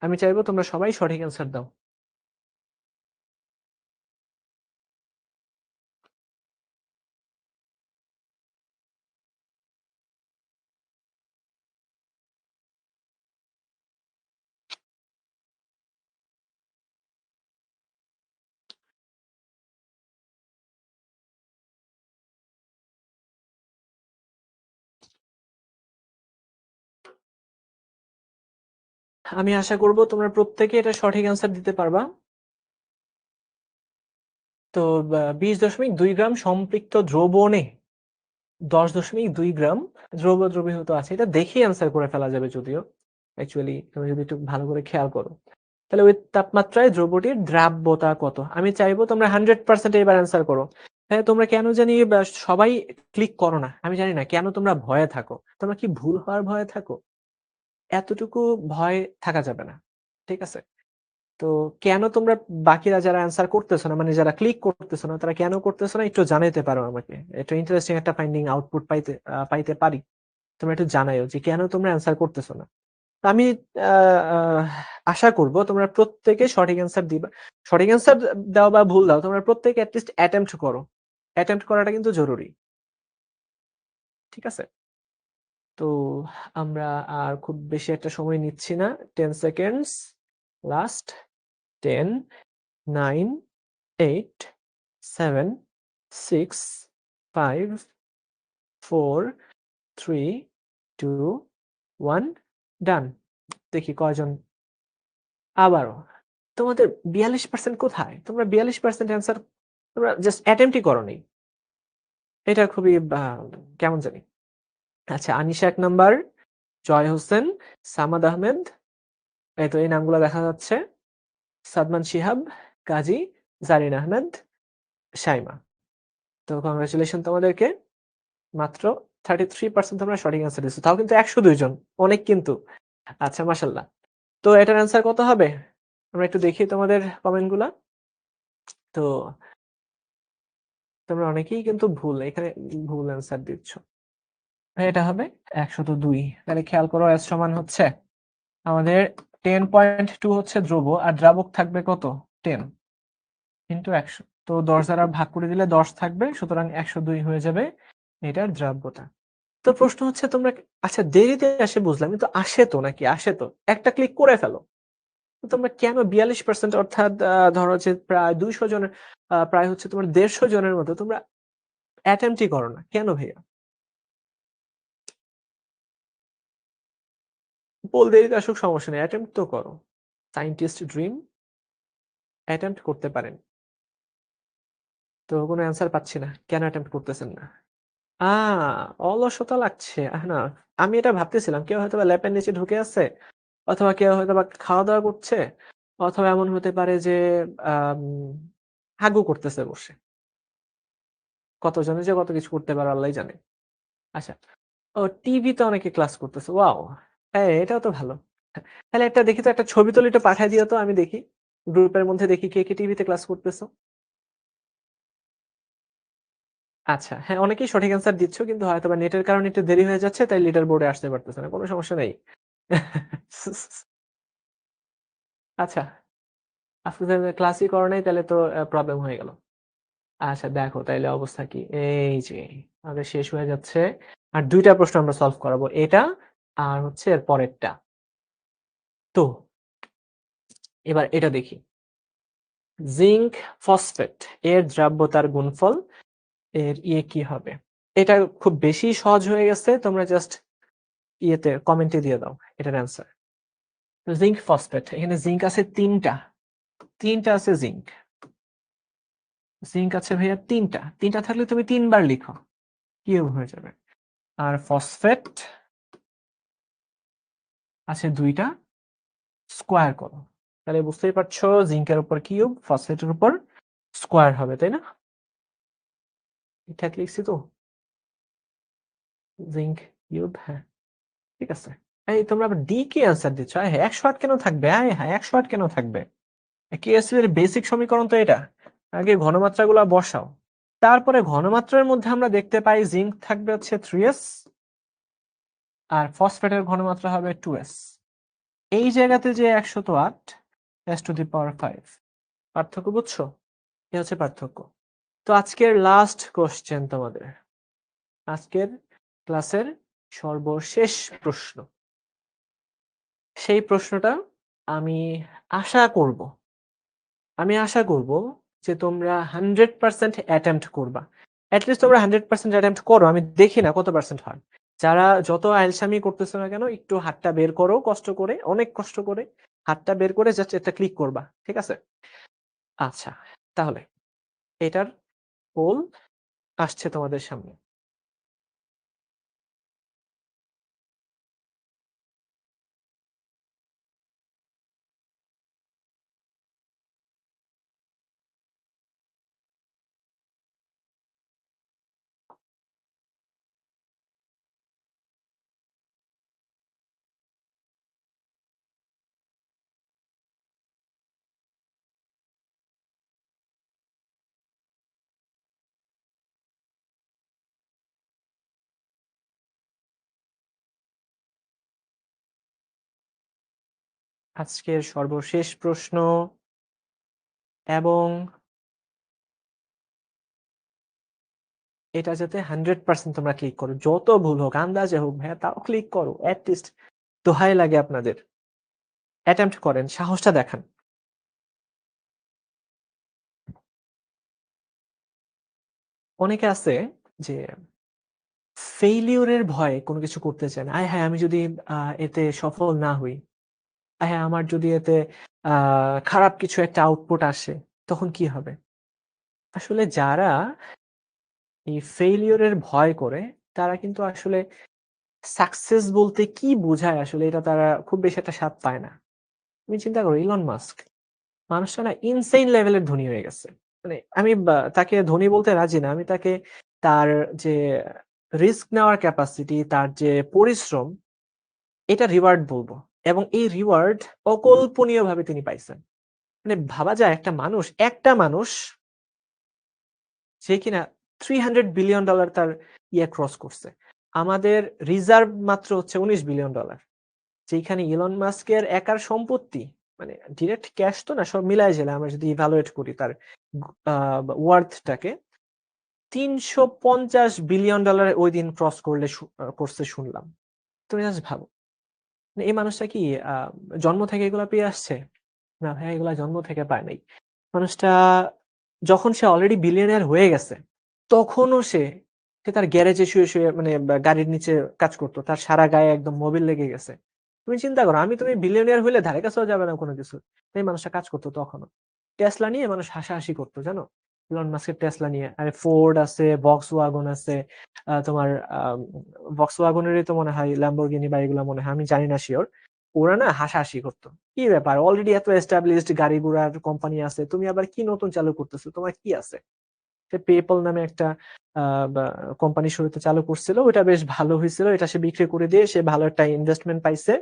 আমি চাইবো তোমরা সবাই সঠিক অ্যান্সার দাও। আমি আশা করব তোমরা প্রত্যেকে এটা সঠিক অ্যান্সার দিতে পারবা। তো 20.2 গ্রাম সম্পৃক্ত দ্রবণে 10.2 গ্রাম দ্রব দ্রবীভূত আছে। এটা দেখেই অ্যান্সার করে ফেলা যাবে যদিও। অ্যাকচুয়ালি তুমি যদি একটু ভালো করে খেয়াল করো। তাহলে ওই তাপমাত্রায় দ্রবটির দ্রাব্যতা কত? আমি চাইবো তোমরা 100% এবার অ্যান্সার করো। হ্যাঁ, তোমরা কেন জানি সবাই ক্লিক করো না। আমি জানি না কেন তোমরা ভয়ে থাকো। তোমরা কি ভুল হওয়ার ভয়ে থাকো? এতটুকু ভয় থাকা যাবে না। ঠিক আছে? তো কেন তোমরা বাকিরা যারা অ্যান্সার করতেছো না, মানে যারা ক্লিক করতেছো না, তারা কেন করতেছো না একটু জানাইতে পারো আমাকে। একটু ইন্টারেস্টিং একটা ফাইন্ডিং আউটপুট পাইতে পারি। তোমরা একটু জানাইও যে কেন তোমরা অ্যান্সার করতেছো না। তো আমি আ আ আশা করব তোমরা প্রত্যেকে সঠিক অ্যান্সার দিবা। সঠিক অ্যান্সার দাও বা ভুল দাও, তোমরা প্রত্যেকে এট লিস্ট অ্যাটেম্প্ট করো। অ্যাটেম্প্ট করাটা কিন্তু জরুরি। ঠিক আছে? তো আমরা আর খুব বেশি একটা সময় নিচ্ছি না। 10 সেকেন্ডস। লাস্ট 10, 9, 8, 7, 6, 5, 4, 3, 2, 1 ডান। দেখি কয়জন আবারও। তোমাদের 42% কোথায়? তোমরা 42% অ্যান্সার তোমরা জাস্ট অ্যাটেম্প্টই করোনি। এটা খুবই কেমন জানি। আচ্ছা, আনিশা ১ নাম্বার, জয় হোসেন, সামাদ আহমেদ, এই তো এই নামগুলো দেখা যাচ্ছে। সাদমান শিহাব, কাজী, জারিন আহমেদ, শাইমা। তো কংগ্রাচুলেশন তোমাদেরকে। মাত্র 33% তোমরা সঠিক অ্যান্সার দিছো। তাও কিন্তু ১০২ জন। অনেক কিন্তু। আচ্ছা, মাশাআল্লাহ। তো এটার অ্যান্সার কত হবে? আমরা একটু দেখি তোমাদের কমেন্টগুলা। তো তোমরা অনেকেই কিন্তু এখানে ভুল অ্যান্সার দিচ্ছ। এটা হবে ১০২। তাহলে খেয়াল করো S সমান হচ্ছে আমাদের 10.2 হচ্ছে ধ্রুব আর দ্রাবক থাকবে কত? 10 ইনটু ১০০। তো ১০ দ্বারা ভাগ করে দিলে ১০ থাকবে। সুতরাং ১০২ হয়ে যাবে এটার দ্রাব্যতা। তো প্রশ্ন হচ্ছে তোমরা আচ্ছা দেরিতে আসে বুঝলাম, কিন্তু আসে তো নাকি? আসে তো। একটা ক্লিক করে ফেলো। তো তোমরা কেন ৪২% অর্থাৎ ধরো যে প্রায় ২০০ জনের প্রায় হচ্ছে তোমার ১৫০ জনের মতো তোমরা অ্যাটেম্প্টই করো না। কেন ভাইয়া? বল দেরিতে আসুক সমস্যা নেই। অ্যাটেম্প্ট তো করো। সায়েন্টিস্ট ড্রিম অ্যাটেম্প্ট করতে পারেন। তো কোনো অ্যান্সার পাচ্ছি না। কেন অ্যাটেম্প্ট করতেছেন না? আ অলসতা লাগছে। না, আমি এটা ভাবতেছিলাম কেউ হয়তোবা ল্যাপের নিচে ঢুকে আছে, অথবা কেউ হয়তোবা খাওয়া-দাওয়া করছে, অথবা এমন হতে পারে যে আম হাগু করতেছে বসে। কতজনে যে কত কিছু করতে পারে আল্লাহই জানে। আচ্ছা। ও টিভিতে অনেকে ক্লাস করতেছে। ওয়াও! হ্যাঁ, এটাও তো ভালো। তাহলে একটা দেখি তো একটা ছবি তুলে একটু পাঠায় দিও তো আমি দেখি। গ্রুপের মধ্যে দেখি কে টিভিতে ক্লাস করতেছো। আচ্ছা, হ্যাঁ, অনেকেই সঠিক অ্যান্সার দিচ্ছ কিন্তু হয়তোবা নেটের কারণে একটু দেরি হয়ে যাচ্ছে তাই লিডার বোর্ডে আসতে পারতেছে না। কোনো সমস্যা নেই। আচ্ছা, আজকে তাহলে ক্লাসই করো নাই তাহলে তো প্রবলেম হয়ে গেল। আচ্ছা দেখো তাইলে অবস্থা কি? এই যে আমাদের শেষ হয়ে যাচ্ছে। আর ২ টা প্রশ্ন আমরা সলভ করাবো। এটা আর হচ্ছে এর পরেরটা। তো এবার এটা দেখি। জিংক ফসফেট এর দ্রাব্যতার গুণফল এর কি হবে? এটা খুব বেশি সহজ হয়ে গেছে। তোমরা জাস্ট ইয়েতে কমেন্টে দিয়ে দাও এটার অ্যান্সার। Zinc phosphate. এখানে জিঙ্ক আছে ৩ টা। ৩ টা আছে জিঙ্ক। জিঙ্ক আছে ভাইয়া ৩ টা। ৩ টা থাকলে তুমি ৩ বার লিখো। কিউব হয়ে যাবে। আর ফসফেট আছে ২ টা। স্কোয়ার করো। তাহলে বুঝতেই পারছো জিঙ্কের উপর কিউব, ফসফেটের উপর স্কোয়ার হবে, তাই না? ঠিকঠাক লিখছি তো? জিঙ্ক কিউব, হ্যাঁ ঠিক আছে। এই তোমরা আবার ডি কি অ্যান্সার দিচ্ছ? হ্যাঁ ১০০ কেন থাকবে? হ্যাঁ ১০০ কেন থাকবে? কেএসএল এর বেসিক সমীকরণ তো এটা। আগে ঘনমাত্রাগুলো বসাও। তারপরে ঘনমাত্রার মধ্যে আমরা দেখতে পাই জিঙ্ক থাকবে হচ্ছে 3s আর ফসফেটের ঘনমাত্রা হবে 2s। এই জায়গাতে যে ১০৮ s টু দি পাওয়ার 5 পার্থক্য বুঝছো? এ হচ্ছে পার্থক্য। তো আজকের লাস্ট কোশ্চেন তোমাদের, আজকের ক্লাসের সর্বশেষ প্রশ্ন। সেই প্রশ্নটা আমি আশা করব যে তোমরা 100% অ্যাটেম্প্ট করবা। এটলিস্ট তোমরা 100% অ্যাটেম্প্ট করো, আমি দেখি না কত পার্সেন্ট হয়। যারা যত আলসামি করতেছো না কেন, একটু হাতটা বের করো কষ্ট করে, অনেক কষ্ট করে হাতটা বের করে জাস্ট এটা ক্লিক করবা, ঠিক আছে? আচ্ছা, তাহলে এটার পোল আসছে তোমাদের সামনে। আজকের সর্বশেষ প্রশ্ন, এবং এটা যাতে 100% তোমরা ক্লিক করো, যত ভুল হোক আন্দাজে হোক ভাইয়া তাও ক্লিক করো অ্যাটলিস্ট। দোহাই লাগে আপনাদের, অ্যাটেম্প্ট করেন, সাহসটা দেখান। অনেকে আছে যে ফেইলিউরের ভয়ে কোনো কিছু করতে চায় না। হ্যাঁ আমি যদি এতে সফল না হই, হ্যাঁ আমার যদি এতে খারাপ কিছু একটা আউটপুট আসে তখন কি হবে? আসলে যারা এই ফেইলিউরের ভয় করে তারা কিন্তু আসলে সাকসেস বলতে কি বোঝায় আসলে এটা তারা খুব বেশি একটা স্বাদ পায় না। তুমি চিন্তা করো ইলন মাস্ক, মানুষটা না ইনসেইন লেভেলের ধনী হয়ে গেছে। মানে আমি তাকে ধনী বলতে রাজি না। আমি তাকে তার যে রিস্ক নেওয়ার ক্যাপাসিটি, তার যে পরিশ্রম, এটা রিওয়ার্ড বলবো। এবং এই রিওয়ার্ড অকল্পনীয়ভাবে তিনি পাইছেন। মানে ভাবা যায় একটা মানুষ যে কিনা $300 বিলিয়ন তার ক্রস করছে। আমাদের রিজার্ভ মাত্র হচ্ছে $19 বিলিয়ন। যেখানে ইলন মাস্কের একার সম্পত্তি, মানে ডিরেক্ট ক্যাশ তো না, সব মিলায় জেলে আমরা যদি ইভালুয়েট করি তার ওয়ার্থটাকে, $350 বিলিয়ন ওই দিন ক্রস করছে শুনলাম। তুমি জাস্ট ভাবো, মানে এই মানুষটা কি জন্ম থেকে এগুলা পেয়ে আসছে? না ভাই, এগুলা জন্ম থেকে পায় নাই। মানুষটা যখন সে অলরেডি বিলিয়নিয়ার হয়ে গেছে, তখনও সে তার গ্যারেজে শুয়ে মানে গাড়ির নিচে কাজ করতো। তার সারা গায়ে একদম মোবিল লেগে গেছে। তুমি চিন্তা করো, তুমি বিলিয়নিয়ার হইলে ধারে কাছেও যাবে না কোনো কিছু। এই মানুষটা কাজ করতো তখনও। টেসলা নিয়ে মানুষ হাসাহাসি করতো, জানো? ইলন মাস্কের টেসলা নিয়ে। আরে ফোর্ড আছে, ভক্সওয়াগন আছে, তোমার ভক্সওয়াগনেরই তো মনে হয় ল্যাম্বরগিনি বা এগুলা মনে হয়, আমি জানি না শিওর। ওরা না হাসাহাসি করতো, কি ব্যাপার, অলরেডি এত এস্টাবলিশড গাড়ি ঘোড়ার কোম্পানি আছে, তুমি আবার কি নতুন চালু করতেছো, তোমার কি আছে? সে পেপল নামে একটা কোম্পানি শুরুতে চালু করছিল, ওটা বেশ ভালো হয়েছিল, এটা সে বিক্রি করে দিয়ে সে ভালো একটা ইনভেস্টমেন্ট পাইছে।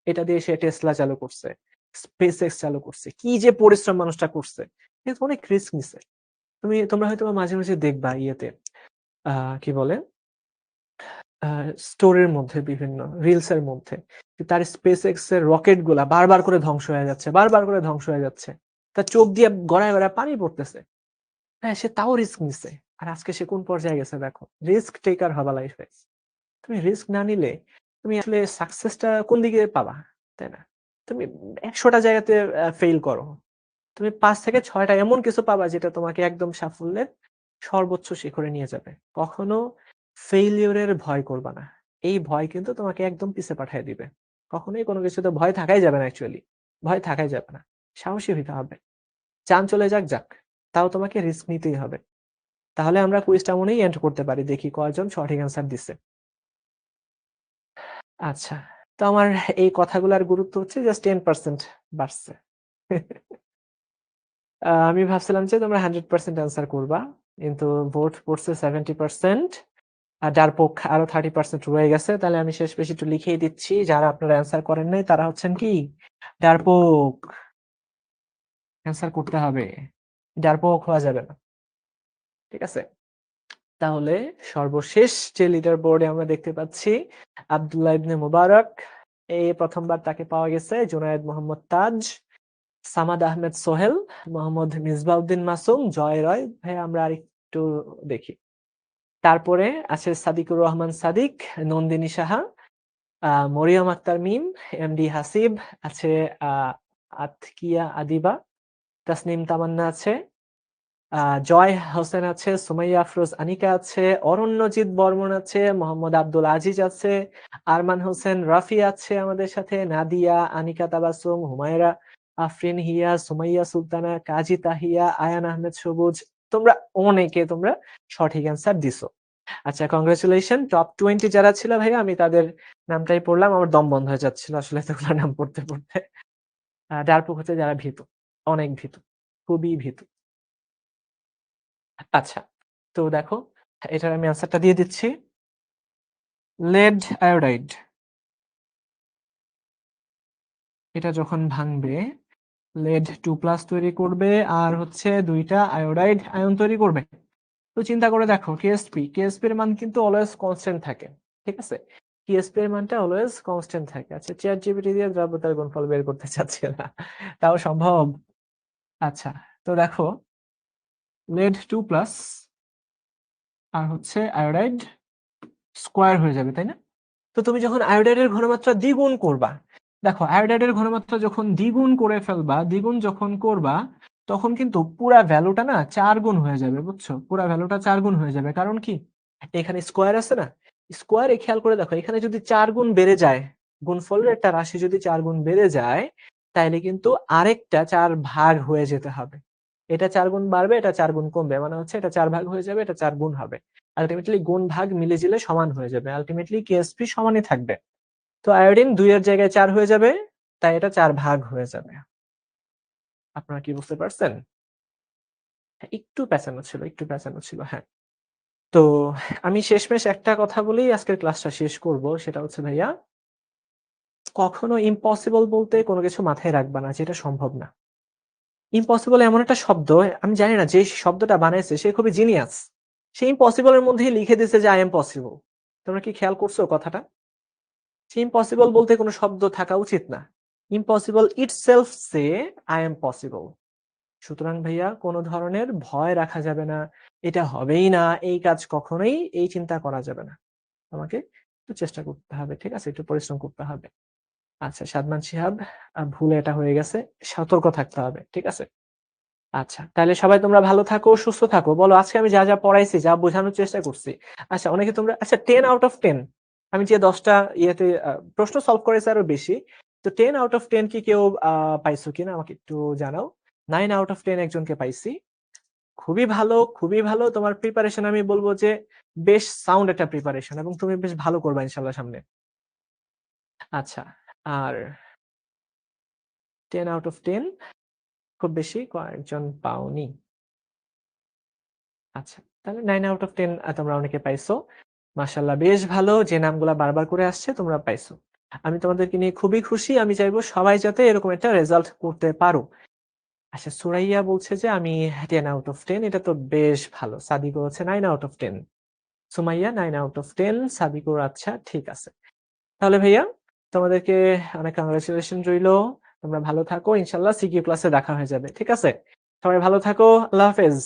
এটা দিয়ে সে টেসলা চালু করছে, স্পেস এক্স চালু করছে। কি যে পরিশ্রম মানুষটা করছে, কিন্তু অনেক রিস্ক নিছে। তোমরা হয়তো মাঝে মাঝে দেখবা ইয়েতে কি বলে স্টোরের মধ্যে, বিভিন্ন রিলস এর মধ্যে, যে তার স্পেস এক্স এর রকেট গুলা বারবার করে ধ্বংস হয়ে যাচ্ছে, বারবার করে ধ্বংস হয়ে যাচ্ছে। তার চোখ দিয়ে গড়ায় গড়ায় পানি পড়তেছে। হ্যাঁ সে তাও রিস্ক নিছে। আর আজকে সে কোন পর্যায়ে গেছে দেখো। রিস্ক টেকার হবা লাইফে। তুমি রিস্ক না নিলে তুমি আসলে সাকসেসটা কোন দিকে পাবা, তাই না? তুমি ১০০টা জায়গাতে ফেইল করো, তুমি ৫ থেকে ৬টা এমন কিছু পাবা যেটা তোমাকে একদম সাফল্যের সর্বোচ্চ শিখরে নিয়ে যাবে। কখনো ফেইলিউরের ভয় করবা না। এই ভয় কিন্তু তোমাকে একদম পিছে পাঠায় দিবে। কখনোই কোনো কিছুতে ভয় থাকাই যাবে না অ্যাকচুয়ালি। ভয় থাকাই যাবে না। সাহসী হইতে হবে। চান চলে যাক, যাক। তাও তোমাকে রিস্ক নিতেই হবে। তাহলে আমরা কুইজটা মনেই এন্ড করতে পারি। দেখি কয়জন সঠিক অ্যান্সার দিছে। আচ্ছা। তো আমার এই কথাগুলার গুরুত্ব হচ্ছে জাস্ট 10% বাড়ছে। আমি ভাবছিলাম যে তোমরা 100% অ্যান্সার করবা। কিন্তু ভোট পড়ছে 70%। আর ডারপোক আরো 30% রয়ে গেছে। তাহলে আমি শেষ পেশে একটু লিখেই দিচ্ছি। যারা আপনারা অ্যান্সার করেন নাই তারা হচ্ছেন কি? ডারপোক। অ্যান্সার করতে হবে। ডারপোক হওয়া যাবে না। ঠিক আছে? তাহলে সর্বশেষ যে লিডার বোর্ডে আমরা দেখতে পাচ্ছি আব্দুল্লাহ ইবনে মুবারক। এই প্রথমবার তাকে পাওয়া গেছে। জুনায়েদ মোহাম্মদ তাজ, সামাদ আহমেদ সোহেল, মোহাম্মদ মিসবাউদ্দিন মাসুম, জয় রয়। ভাই আমরা আরেকটু দেখি। তারপরে আছে সাদিকুর রহমান সাদিক, নন্দিনী সাহা, মরিয়ম আক্তার মিম, এমডি হাসিব, আছে আতকিয়া আদিবা, তাসনিম তামান্না আছে, জয় হোসেন আছে, সুমাইয়া আফরোজ আনিকা আছে, অরণ্যজিৎ বর্মন আছে, মোহাম্মদ আব্দুল আজিজ আছে, আরমান হোসেন রাফি আছে আমাদের সাথে, নাদিয়া, আনিকা তাবাসুম, হুমায়রা আফরিন হিয়া, সুমাইয়া সুলতানা, কাজী তাহিয়া, আয়ান আহমেদ সবুজ। তোমরা তোমরা সঠিক অ্যান্সার দিছো। আচ্ছা, কংগ্রেচুলেশন। টপ 20 যারা ছিল ভাইয়া আমি তাদের নামটাই পড়লাম। আমার দম বন্ধ হয়ে যাচ্ছিল আসলে এতগুলো নাম পড়তে, পড়তে। ডারপোক হচ্ছে যারা ভীতু, অনেক ভীতু, খুবই ভীতু। আচ্ছা, তো দেখো এটার আমি অ্যান্সারটা দিয়ে দিচ্ছি। লেড আয়োডাইড এটা যখন ভাঙবে লেড 2+ তৈরি করবে আর হচ্ছে 2টা আয়োডাইড আয়ন তৈরি করবে। তো চিন্তা করে দেখো কেএসপি এর মান কিন্তু অলওয়েজ কনস্ট্যান্ট থাকে। ঠিক আছে? কেএসপি এর মানটা অলওয়েজ কনস্ট্যান্ট থাকে। আচ্ছা, চ্যাট জিপিটি দিয়ে দ্রব্যতার গুণফল বের করতে চাচ্ছি না। তাও সম্ভব? আচ্ছা, তো দেখো লেড 2+ আর হচ্ছে আয়োডাইড স্কোয়ার হয়ে যাবে, তাই না? তো তুমি যখন আয়োডাইডের ঘনমাত্রা দ্বিগুণ করবা, দেখো আয়োডাইডের ঘনমাত্রা যখন দ্বিগুণ করে ফেলবা, দ্বিগুণ যখন করবা তখন কিন্তু পুরা ভ্যালুটা না 4 গুণ হয়ে যাবে, বুঝছো? পুরা ভ্যালুটা 4 গুণ হয়ে যাবে। কারণ কি? এখানে স্কোয়ার আছে না, স্কোয়ারে খেয়াল করে দেখো এখানে যদি 4 গুণ বেড়ে যায়, গুণফলের একটা রাশি যদি 4 গুণ বেড়ে যায়, তাহলে কিন্তু আরেকটা 4 ভাগ হয়ে যেতে হবে। এটা 4 গুণ বাড়বে, এটা 4 গুণ কমবে, মানে হচ্ছে এটা 4 ভাগ হয়ে যাবে, এটা 4 গুণ হবে। আলটিমেটলি গুণ ভাগ মিলে জিলে সমান হয়ে যাবে। আলটিমেটলি কেএসপি সমানই থাকবে। তো আয়োডিন 2 এর জায়গায় 4 হয়ে যাবে, তাই এটা 4 ভাগ হয়ে যাবে। আপনারা কি বুঝতে পারছেন? একটু প্যাঁচানো ছিল, হ্যাঁ। তো আমি শেষমেশ একটা কথা বলেই আজকের ক্লাসটা শেষ করব। সেটা হচ্ছে ভাইয়া, কখনো ইম্পসিবল বলতে কোনো কিছু মাথায় রাখবা না যেটা সম্ভব না। ইম্পসিবল এমন একটা শব্দ, আমি জানি না যে শব্দটা বানাইছে সে খুবই জিনিয়াস। সে ইম্পসিবল এর মধ্যেই লিখে দিয়েছে যে আই এম পসিবল। তোমরা কি খেয়াল করছো কথাটা? সে ইম্পসিবল বলতে কোনো শব্দ থাকা উচিত না। Impossible itself say I am possible. সুতরাং ভাইয়া কোনো ধরনের ভয় রাখা যাবে না। এটা হবেই না, এই কাজ কখনোই এই চিন্তা করা যাবে না। তোমাকে একটু চেষ্টা করতে হবে, ঠিক আছে? একটু পরিশ্রম করতে হবে। আচ্ছা, সাদমান শিহাব, ভুলে এটা হয়ে গেছে। সতর্ক থাকতে হবে, ঠিক আছে? আচ্ছা, তাহলে সবাই তোমরা ভালো থাকো, সুস্থ থাকো। বলো আজকে আমি যা, যা পড়াইছি, যা বোঝানোর চেষ্টা করছি। আচ্ছা, অনেকে তোমরা আচ্ছা 10 আউট অফ 10 আমি যে 10টা ইয়েতে প্রশ্ন সলভ করেছি আরো বেশি। তো 10 আউট অফ 10 কি কেউ পাইছো কিনা আমাকে একটু জানাও। 9 আউট অফ 10 একজনকে পাইছি। খুবই ভালো, খুবই ভালো। তোমার প্রিপারেশন আমি বলব যে বেশ সাউন্ড একটা প্রিপারেশন এবং তুমি বেশ ভালো করবা ইনশাআল্লাহ সামনে। আচ্ছা, আর 10 আউট অফ 10 খুব বেশি কয়েকজন পাওনি। আচ্ছা, তাহলে 9 আউট অফ 10 তোমরা অনেকে পাইছো। মাশাআল্লাহ, বেশ ভালো। যে নামগুলা বারবার করে আসছে তোমরা পাইছো। আমি তোমাদেরকে নিয়ে খুবই খুশি। আমি চাইবো সবাই যাতে এরকম একটা রেজাল্ট করতে পারো। আচ্ছা, সুরাইয়া বলছে যে আমি 10 আউট অফ 10, এটা তো বেশ ভালো। সাদিকও হচ্ছে 9 out of 10। Sumaiya 9 out of 10, Sadiqur আচ্ছা ঠিক আছে। তাহলে ভাইয়া তোমাদেরকে অনেক কংগ্রাচুলেশন রইলো। তোমরা ভালো থাকো। ইনশাআল্লাহ সিকিউ ক্লাসে দেখা হয়ে যাবে। ঠিক আছে? সবাই ভালো থাকো। আল্লাহ হাফেজ।